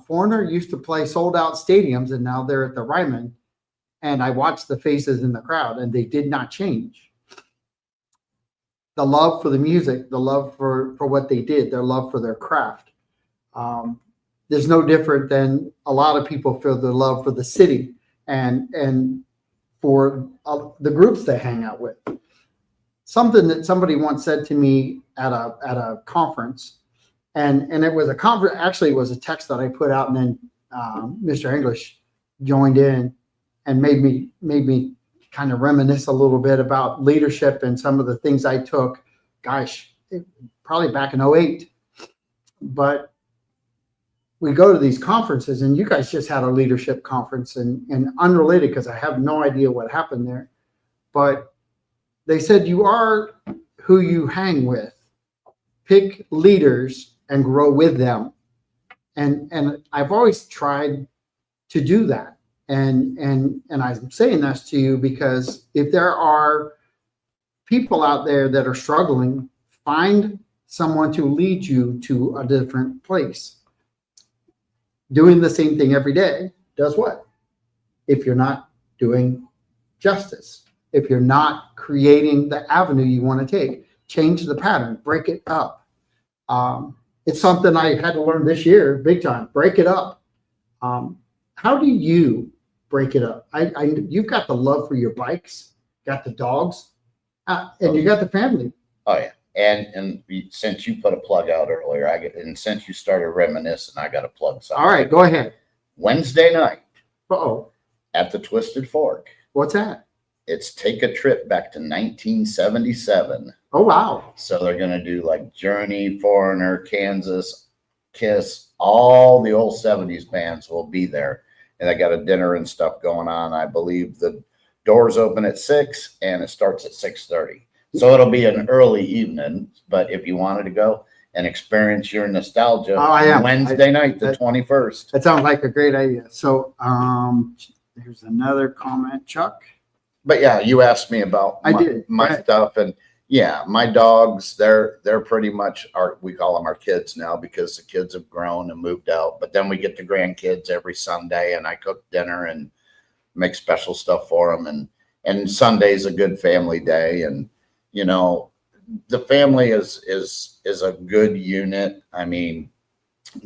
Foreigner used to play sold out stadiums and now they're at the Ryman. And I watched the faces in the crowd and they did not change. The love for the music, the love for what they did, their love for their craft. There's no different than a lot of people feel the love for the city and for the groups they hang out with. Something that somebody once said to me at a conference, and it was a conference. Actually, it was a text that I put out, and then Mr. English joined in and made me kind of reminisce a little bit about leadership and some of the things I took. Gosh, probably back in 2008. But we go to these conferences, and you guys just had a leadership conference, and unrelated because I have no idea what happened there. But they said you are who you hang with. Pick leaders and grow with them. And I've always tried to do that. And I'm saying this to you because if there are people out there that are struggling, find someone to lead you to a different place. Doing the same thing every day does what? If you're not doing justice. if you're not creating the avenue you want to take. Change the pattern, break it up. It's something I had to learn this year, big time. Break it up. How do you break it up? You've got the love for your bikes, got the dogs, and you got the family.
Oh yeah. And since you put a plug out earlier, and since you started reminiscing, I got to plug something.
All right, go ahead.
Wednesday night
Uh-oh.
at the Twisted Fork.
What's that?
It's take a trip back to 1977.
Oh, wow.
So they're going to do like Journey, Foreigner, Kansas, Kiss, all the old 70s bands will be there. And they got a dinner and stuff going on. I believe the doors open at 6 and it starts at 6:30. So it'll be an early evening, but if you wanted to go and experience your nostalgia,
I am.
Wednesday night, the 21st.
That sounds like a great idea. So here's another comment, Chuck.
But yeah, you asked me about my stuff, and yeah, my dogs, they're pretty much we call them our kids now because the kids have grown and moved out. But then we get the grandkids every Sunday, and I cook dinner and make special stuff for them. And Sunday's a good family day, and you know, the family is a good unit. I mean,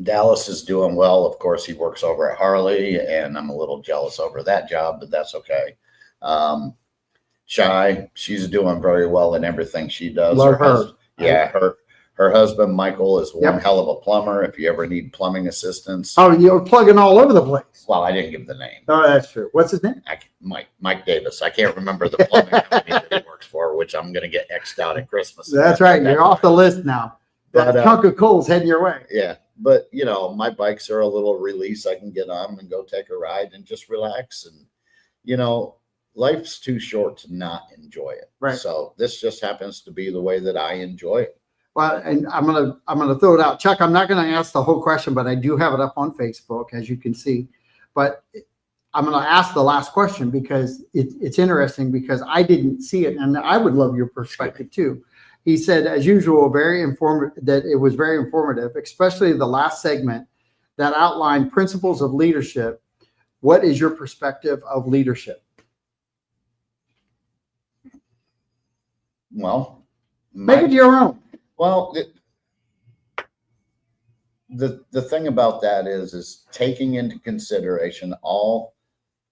Dallas is doing well. Of course, he works over at Harley, and I'm a little jealous over that job, but that's okay. Shy, she's doing very well in everything she does.
Love her.
Yeah, her husband Michael is one hell of a plumber. If you ever need plumbing assistance.
Oh, you're plugging all over the place.
Well, I didn't give the name.
Oh, that's true. What's his name?
Mike Davis. I can't remember the plumbing company that he works for, which I'm going to get X'd out at Christmas.
That's right. You're off the list now. That chunk of coal's heading your way.
Yeah. But, you know, my bikes are a little release. I can get on them and go take a ride and just relax. And, you know, life's too short to not enjoy it.
Right.
So this just happens to be the way that I enjoy it.
Well, and I'm gonna throw it out, Chuck. I'm not gonna ask the whole question, but I do have it up on Facebook, as you can see. But I'm gonna ask the last question because it's interesting because I didn't see it, and I would love your perspective too. He said, as usual, very informative. That it was very informative, especially the last segment that outlined principles of leadership. What is your perspective of leadership?
Well,
make it your own.
Well, the thing about that is taking into consideration all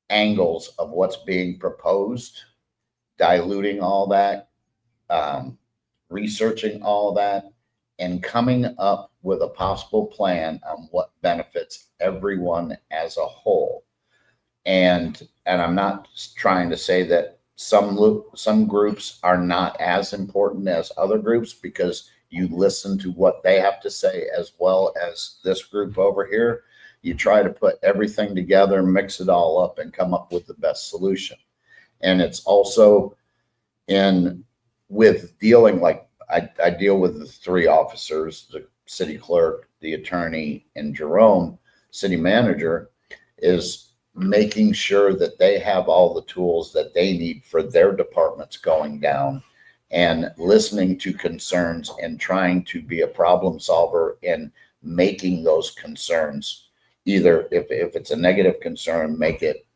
angles of what's being proposed, diluting all that, researching all that, and coming up with a possible plan on what benefits everyone as a whole. And I'm not trying to say that some groups are not as important as other groups, because you listen to what they have to say as well as this group over here. You try to put everything together, mix it all up, and come up with the best solution. And it's also with dealing, like I deal with the three officers, the city clerk, the attorney, and Jerome, city manager, is making sure that they have all the tools that they need for their departments going down, and listening to concerns and trying to be a problem solver in making those concerns. Either if it's a negative concern, make it,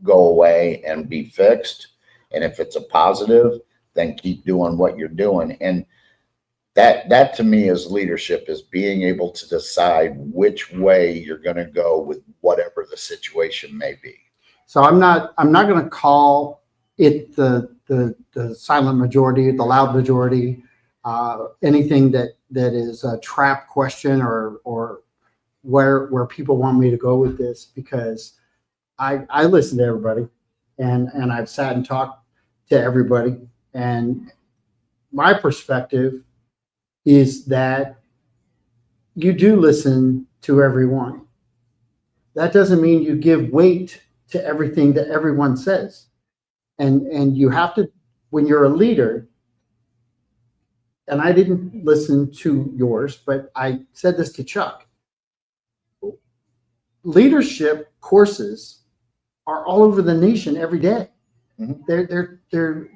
go away and be fixed. And if it's a positive, then keep doing what you're doing. And that to me is leadership, is being able to decide which way you're going to go with whatever the situation may be.
So I'm not going to call it the silent majority, the loud majority, anything that is a trap question or where people want me to go with this, because I listen to everybody and I've sat and talked to everybody, and my perspective is that you do listen to everyone. That doesn't mean you give weight to everything that everyone says. And you have to, when you're a leader, and I didn't listen to yours, but I said this to Chuck, leadership courses are all over the nation every day. Mm-hmm.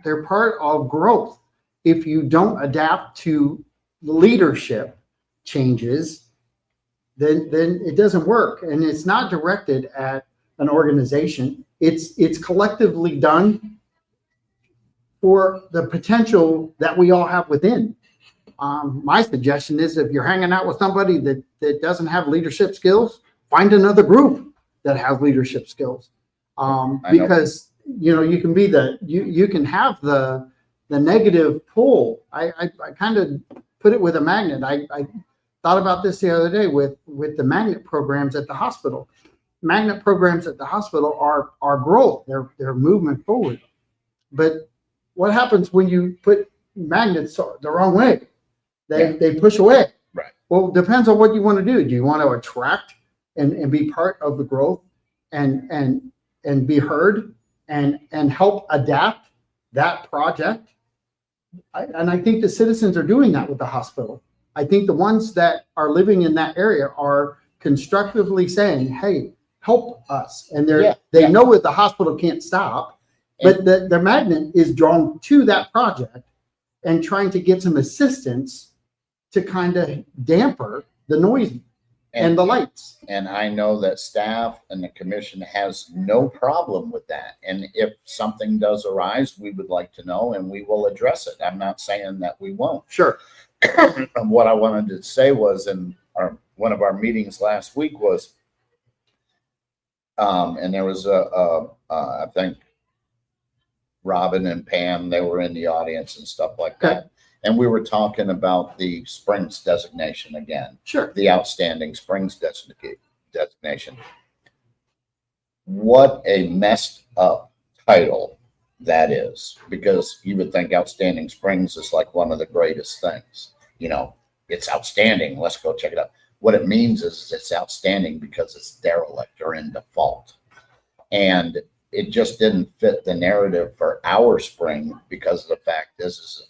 They're part of growth. If you don't adapt to leadership changes, then it doesn't work. And it's not directed at an organization. It's collectively done for the potential that we all have within. My suggestion is if you're hanging out with somebody that doesn't have leadership skills, find another group that has leadership skills. Because you can be you can have the negative pull. I kind of put it with a magnet. I thought about this the other day with the magnet programs at the hospital. Magnet programs at the hospital are growth. They're movement forward. But what happens when you put magnets the wrong way? They push away.
Right.
Well, it depends on what you want to do. Do you want to attract and be part of the growth and be heard and help adapt that project? I think the citizens are doing that with the hospital. I think the ones that are living in that area are constructively saying, hey, help us. And they know that the hospital can't stop, but the magnet is drawn to that project and trying to get some assistance to kind of damper the noise and the lights.
And I know that staff and the commission has no problem with that. And if something does arise, we would like to know and we will address it. I'm not saying that we won't.
Sure.
What I wanted to say was in one of our meetings last week was, and there was I think Robin and Pam, they were in the audience and stuff like that. And we were talking about the Springs designation again.
Sure.
The outstanding Springs designation. What a messed up title that is, because you would think outstanding Springs is like one of the greatest things. It's outstanding. Let's go check it out. What it means is it's outstanding because it's derelict or in default. And it just didn't fit the narrative for our spring because of the fact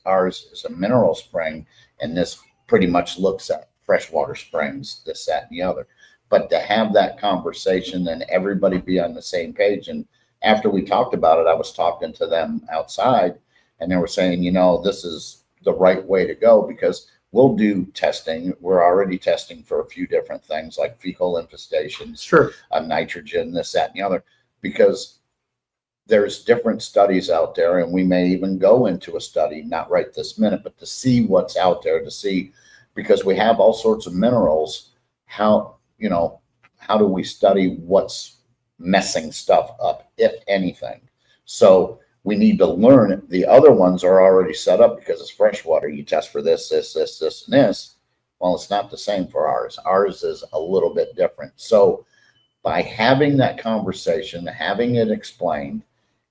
ours is a mineral spring, and this pretty much looks at freshwater springs, this, that, and the other. But to have that conversation and everybody be on the same page, and after we talked about it, I was talking to them outside, and they were saying, this is the right way to go because we'll do testing. We're already testing for a few different things like fecal infestations,
Sure,
nitrogen, this, that, and the other, because there's different studies out there, and we may even go into a study, not right this minute, but to see what's out there, to see, because we have all sorts of minerals. How do we study what's messing stuff up, if anything? So we need to learn. The other ones are already set up because it's freshwater. You test for this, and this. Well, it's not the same for ours. Ours is a little bit different. So by having that conversation, having it explained,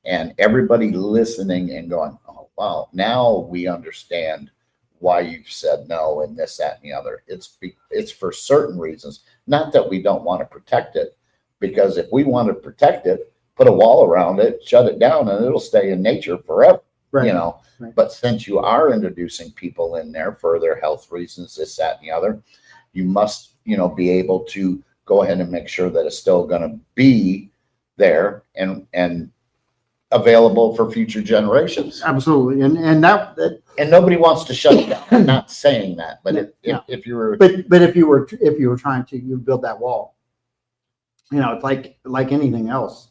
and everybody listening and going, oh, wow, now we understand why you've said no and this, that, and the other. It's for certain reasons. Not that we don't want to protect it, because if we want to protect it, put a wall around it, shut it down, and it'll stay in nature forever.
right.
Right. But since you are introducing people in there for their health reasons, this, that, and the other, you must, be able to go ahead and make sure that it's still going to be there and available for future generations.
Absolutely. And that
And nobody wants to shut it down. I'm not saying that, but if you were,
but if you were trying to build that wall, it's like anything else.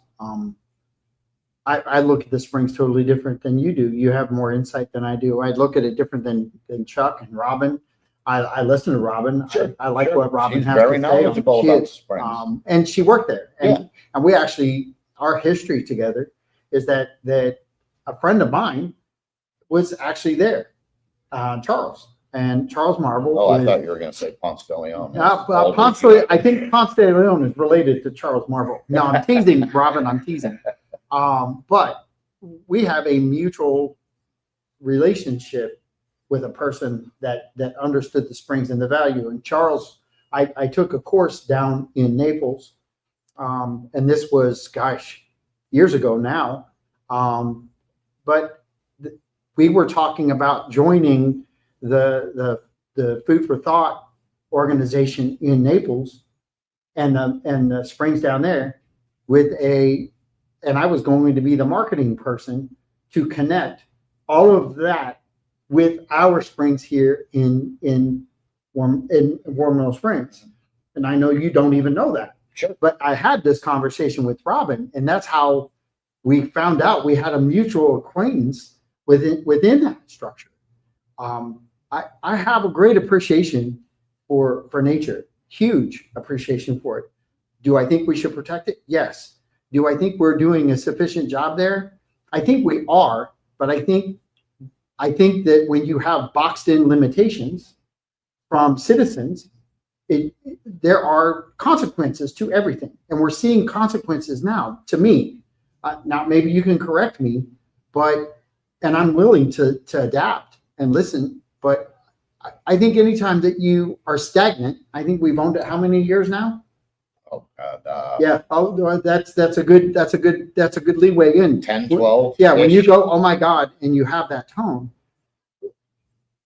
I look at the springs totally different than you do. You have more insight than I do. I look at it different than Chuck and Robin. I listen to Robin.
Sure,
I like what Robin
she's
has
very
to say.
knowledgeable about the springs.
And she worked there. And we actually, our history together is that a friend of mine was actually there, Charles. And Charles Marble.
Oh, I thought you were going to say Ponce de Leon.
I think Ponce de Leon is related to Charles Marble. No, I'm teasing, Robin. I'm teasing. But we have a mutual relationship with a person that understood the springs and the value. And Charles, I took a course down in Naples, and this was, years ago now. But we were talking about joining the Food for Thought organization in Naples and the springs down there and I was going to be the marketing person to connect all of that with our springs here in Warm Mill Springs. And I know you don't even know that.
Sure.
But I had this conversation with Robin, and that's how we found out we had a mutual acquaintance within that structure. I have a great appreciation for nature, huge appreciation for it. Do I think we should protect it? Yes. Do I think we're doing a sufficient job there? I think we are, but I think that when you have boxed in limitations from citizens, there are consequences to everything, and we're seeing consequences now. To me, now maybe you can correct me, and I'm willing to adapt and listen. But I think anytime that you are stagnant, I think we've owned it how many years now?
Oh, God.
Yeah. Oh, that's a good leeway in.
10, 12.
Yeah. When you go, oh my God, and you have that tone,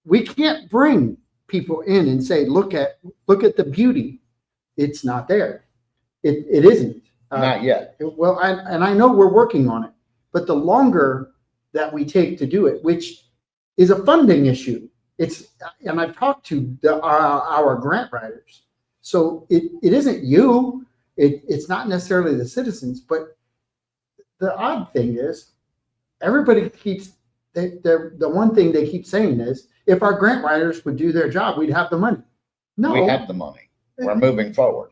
we can't bring people in and say, look at the beauty. It's not there. It isn't.
Not yet.
Well, I know we're working on it, but the longer that we take to do it, which is a funding issue, and I've talked to our grant writers. So it isn't you. It's not necessarily the citizens, but the odd thing is everybody keeps the one thing they keep saying is, if our grant writers would do their job, we'd have the money. No,
we have the money. We're moving forward.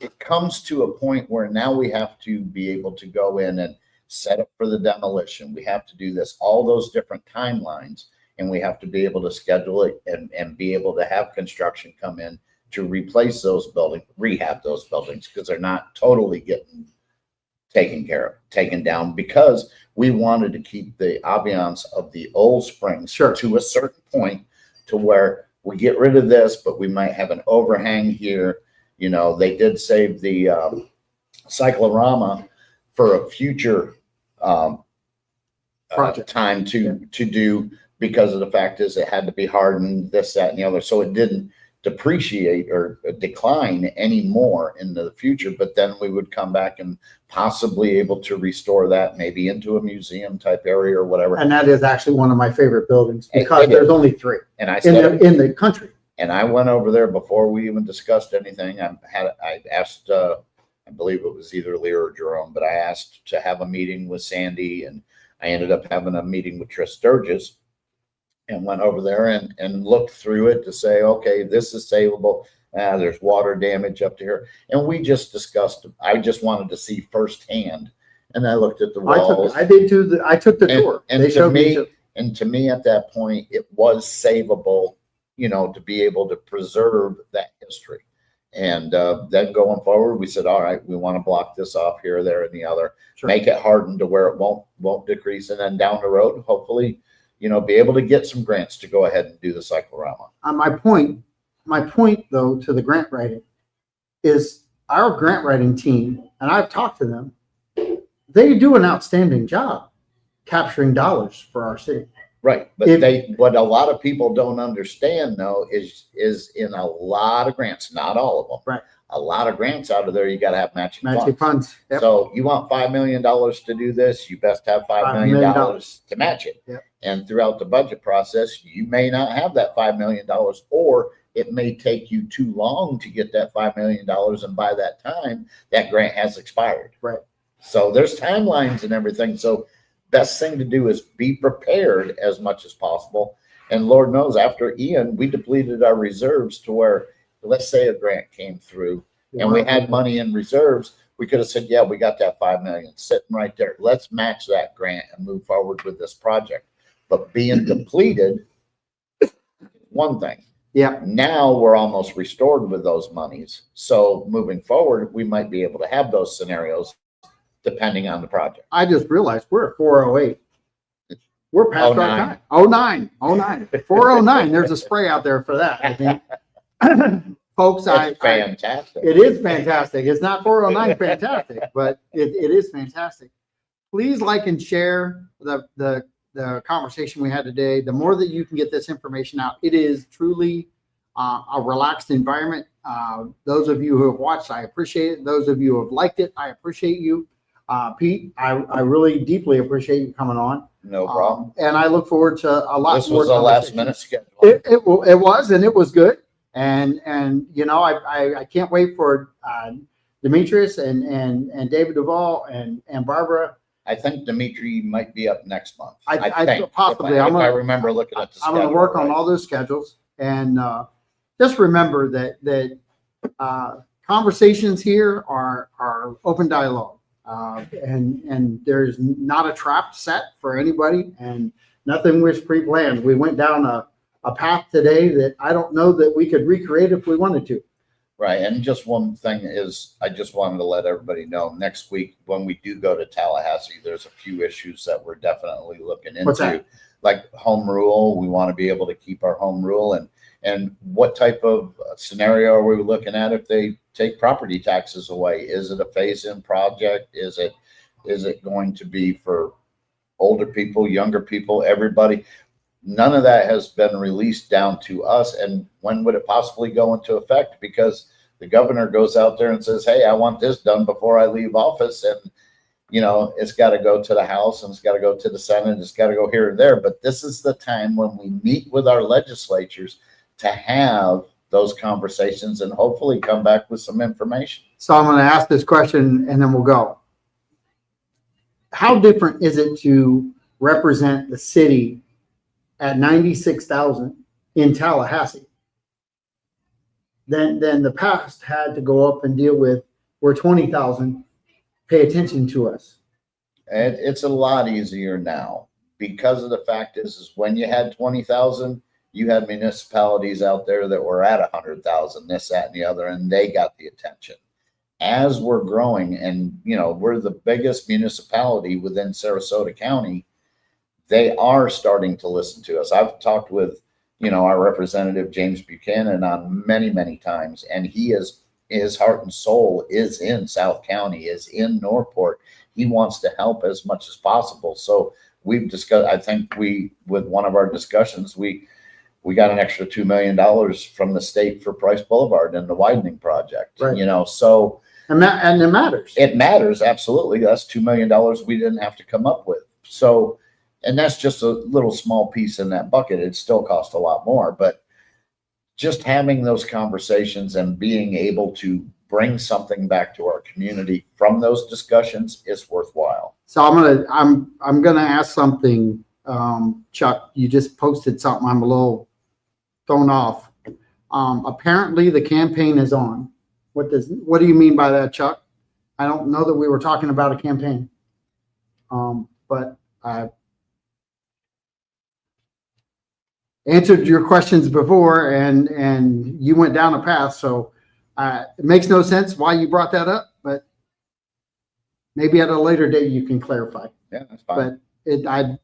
It comes to a point where now we have to be able to go in and set up for the demolition. We have to do this, all those different timelines, and we have to be able to schedule it and be able to have construction come in to replace those buildings, rehab those buildings, because they're not totally getting taken down, because we wanted to keep the ambiance of the old springs to a certain point, to where we get rid of this, but we might have an overhang here. You know, they did save the cyclorama for a future time to do, because of the fact is it had to be hardened, this, that, and the other, so it didn't depreciate or decline anymore in the future. But then we would come back and possibly able to restore that maybe into a museum type area or whatever.
And that is actually one of my favorite buildings, because there's only 3
and I said,
in the country.
And I went over there before we even discussed anything. I asked, I believe it was either Lear or Jerome, but I asked to have a meeting with Sandy, and I ended up having a meeting with Trish Sturgis, and went over there and looked through it to say, okay, this is savable. There's water damage up to here. And we just discussed, I just wanted to see firsthand. And I looked at the walls.
I took the tour.
And to me at that point, it was savable, you know, to be able to preserve that history. And then going forward, we said, all right, we want to block this off here, there, and the other, make it hardened to where it won't decrease. And then down the road, hopefully, you know, be able to get some grants to go ahead and do the cyclorama. My
point though, to the grant writing is our grant writing team, and I've talked to them, they do an outstanding job capturing dollars for our city.
Right. But what a lot of people don't understand though is in a lot of grants, not all of them.
Right.
A lot of grants out of there, you got to have matching
funds. Yep.
So you want $5 million to do this, you best have $5 million to match it.
Yep.
And throughout the budget process, you may not have that $5 million, or it may take you too long to get that $5 million. And by that time, that grant has expired.
Right.
So there's timelines and everything. So best thing to do is be prepared as much as possible. And Lord knows, after Ian, we depleted our reserves to where, let's say a grant came through and we had money in reserves, we could have said, yeah, we got that $5 million sitting right there. Let's match that grant and move forward with this project. But being depleted, one thing.
Yeah.
Now we're almost restored with those monies. So moving forward, we might be able to have those scenarios depending on the project.
I just realized we're at 408. We're past our time. 09. 409. There's a spray out there for that, I think. Folks,
fantastic.
It is fantastic. It's not 409 fantastic, but it is fantastic. Please like and share the conversation we had today. The more that you can get this information out, it is truly a relaxed environment. Those of you who have watched, I appreciate it. Those of you who have liked it, I appreciate you. Pete, I really deeply appreciate you coming on.
No problem.
And I look forward to a lot more.
This was a last minute schedule.
It was, and it was good. And you know, I can't wait for Demetrius and David Duvall and Barbara
I think Dimitri might be up next month.
I
think,
possibly.
if
I'm
I
gonna,
remember looking at the
I'm
schedule.
gonna work on
right.
all those schedules, and just remember that conversations here are open dialogue, and there's not a trap set for anybody, and nothing was pre-planned. We went down a path today that I don't know that we could recreate if we wanted to.
Right. And just one thing is, I just wanted to let everybody know next week when we do go to Tallahassee, there's a few issues that we're definitely looking into.
What's that?
Like home rule. We want to be able to keep our home rule, and what type of scenario are we looking at if they take property taxes away? Is it a phase-in project? Is it going to be for older people, younger people, everybody? None of that has been released down to us. And when would it possibly go into effect? Because the governor goes out there and says, hey, I want this done before I leave office. And, it's got to go to the House, and it's got to go to the Senate. It's got to go here and there. But this is the time when we meet with our legislatures to have those conversations and hopefully come back with some information.
So I'm going to ask this question, and then we'll go. How different is it to represent the city at 96,000 in Tallahassee than the past had to go up and deal with where 20,000 pay attention to us?
And it's a lot easier now, because of the fact is when you had 20,000, you had municipalities out there that were at 100,000, this, that, and the other, and they got the attention. As we're growing, and we're the biggest municipality within Sarasota County, they are starting to listen to us. I've talked with, our representative, James Buchanan, on many, many times, and his heart and soul is in South County, is in Northport. He wants to help as much as possible. So we've discussed, I think with one of our discussions, we got an extra $2 million from the state for Price Boulevard and the widening project,
Right.
So.
And it matters.
It matters. Absolutely. That's $2 million we didn't have to come up with. So, and that's just a little small piece in that bucket. It still cost a lot more, but just having those conversations and being able to bring something back to our community from those discussions is worthwhile.
So I'm gonna ask something. Chuck, you just posted something. I'm a little thrown off. Apparently the campaign is on. What do you mean by that, Chuck? I don't know that we were talking about a campaign. But I answered your questions before, and you went down a path. So it makes no sense why you brought that up, but maybe at a later date you can clarify.
Yeah, that's fine.
But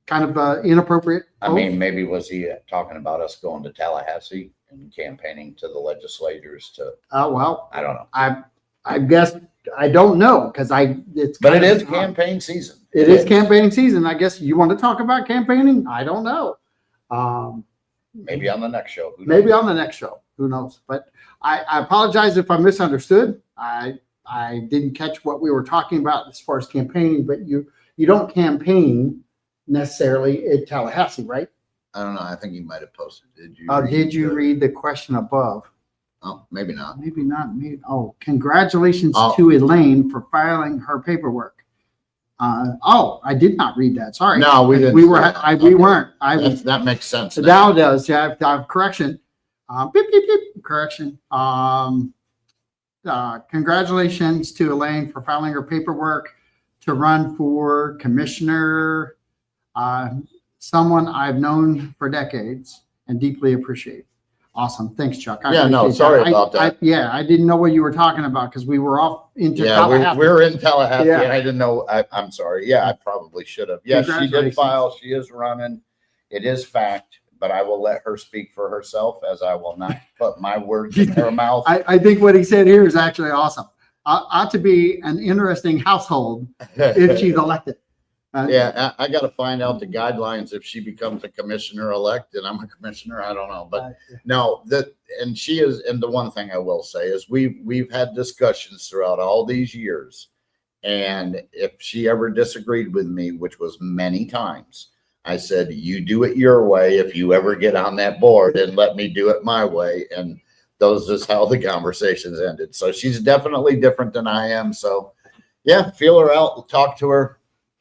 kind of inappropriate.
I mean, maybe was he talking about us going to Tallahassee and campaigning to the legislators to?
Oh, well,
I don't know.
I guess I don't know, because
But it is campaign season.
It is campaign season. I guess you want to talk about campaigning. I don't know.
Maybe on the next show.
Maybe on the next show. Who knows? But I apologize if I misunderstood. I didn't catch what we were talking about as far as campaigning, but you don't campaign necessarily at Tallahassee, right?
I don't know. I think you might have posted. Did you?
Did you read the question above?
Oh, maybe not.
Maybe not. Congratulations to Elaine for filing her paperwork. I did not read that. Sorry.
No, we didn't.
We weren't.
That makes sense.
Now does. Yeah, correction. Beep, beep, beep. Correction. Congratulations to Elaine for filing her paperwork to run for commissioner. Someone I've known for decades and deeply appreciate. Awesome. Thanks, Chuck.
Sorry about that.
I didn't know what you were talking about because we were off into Tallahassee.
we're in Tallahassee.
Yeah.
And I didn't know. I'm sorry. Yeah, I probably should have. Yes, she did file. She is running. It is fact, but I will let her speak for herself, as I will not put my words in her mouth.
I think what he said here is actually awesome. Ought to be an interesting household if she's elected.
Yeah, I got to find out the guidelines if she becomes a commissioner elect and I'm a commissioner. I don't know, but no, and she is. And the one thing I will say is we've had discussions throughout all these years, and if she ever disagreed with me, which was many times, I said, "You do it your way. If you ever get on that board, and let me do it my way." And those is how the conversations ended. So she's definitely different than I am. So. yeah, feel her out, talk to her,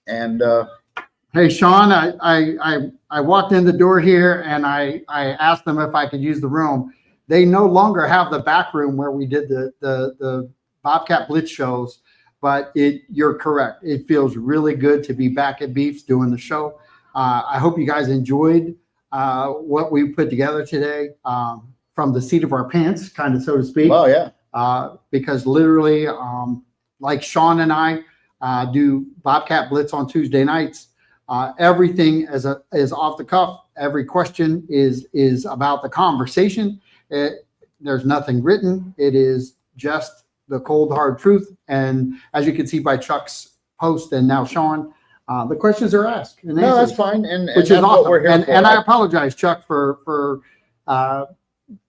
and
Hey, Sean, I walked in the door here and I asked them if I could use the room. They no longer have the back room where we did the Bobcat Blitz shows, but you're correct. It feels really good to be back at Beefs doing the show. I hope you guys enjoyed what we put together today, from the seat of our pants, kind of, so to speak.
well, yeah,
Because literally, like Sean and I do Bobcat Blitz on Tuesday nights. Everything is off the cuff. Every question is about the conversation. There's nothing written. It is just the cold hard truth. And as you can see by Chuck's post and now Sean, the questions are asked and
no,
answered,
that's fine, and
which is
that's what
awesome.
we're here for.
And I apologize, Chuck, for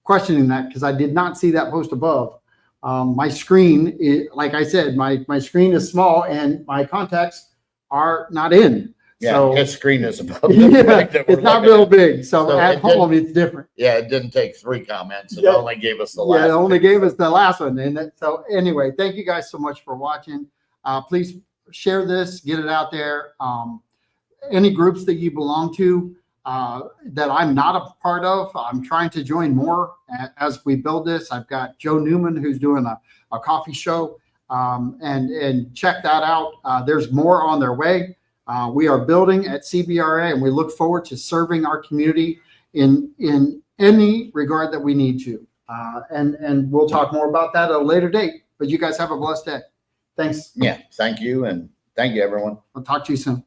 questioning that, because I did not see that post above. My screen, like I said, my screen is small and my contacts are not in.
Yeah,
So
his screen is above the
yeah,
mic that we're
it's not
looking
real
at.
big. So
So
at
it
home, it's different.
Yeah, it didn't take 3 comments. It
Yeah.
only gave us the last.
Yeah, it only
picture.
gave us the last one. And so anyway, thank you guys so much for watching. Please share this, get it out there. Any groups that you belong to that I'm not a part of, I'm trying to join more as we build this. I've got Joe Newman, who's doing a coffee show, and check that out. There's more on their way. We are building at CBRA, and we look forward to serving our community in any regard that we need to. And we'll talk more about that at a later date. But you guys have a blessed day. Thanks.
Yeah, thank you, and thank you, everyone.
I'll talk to you soon.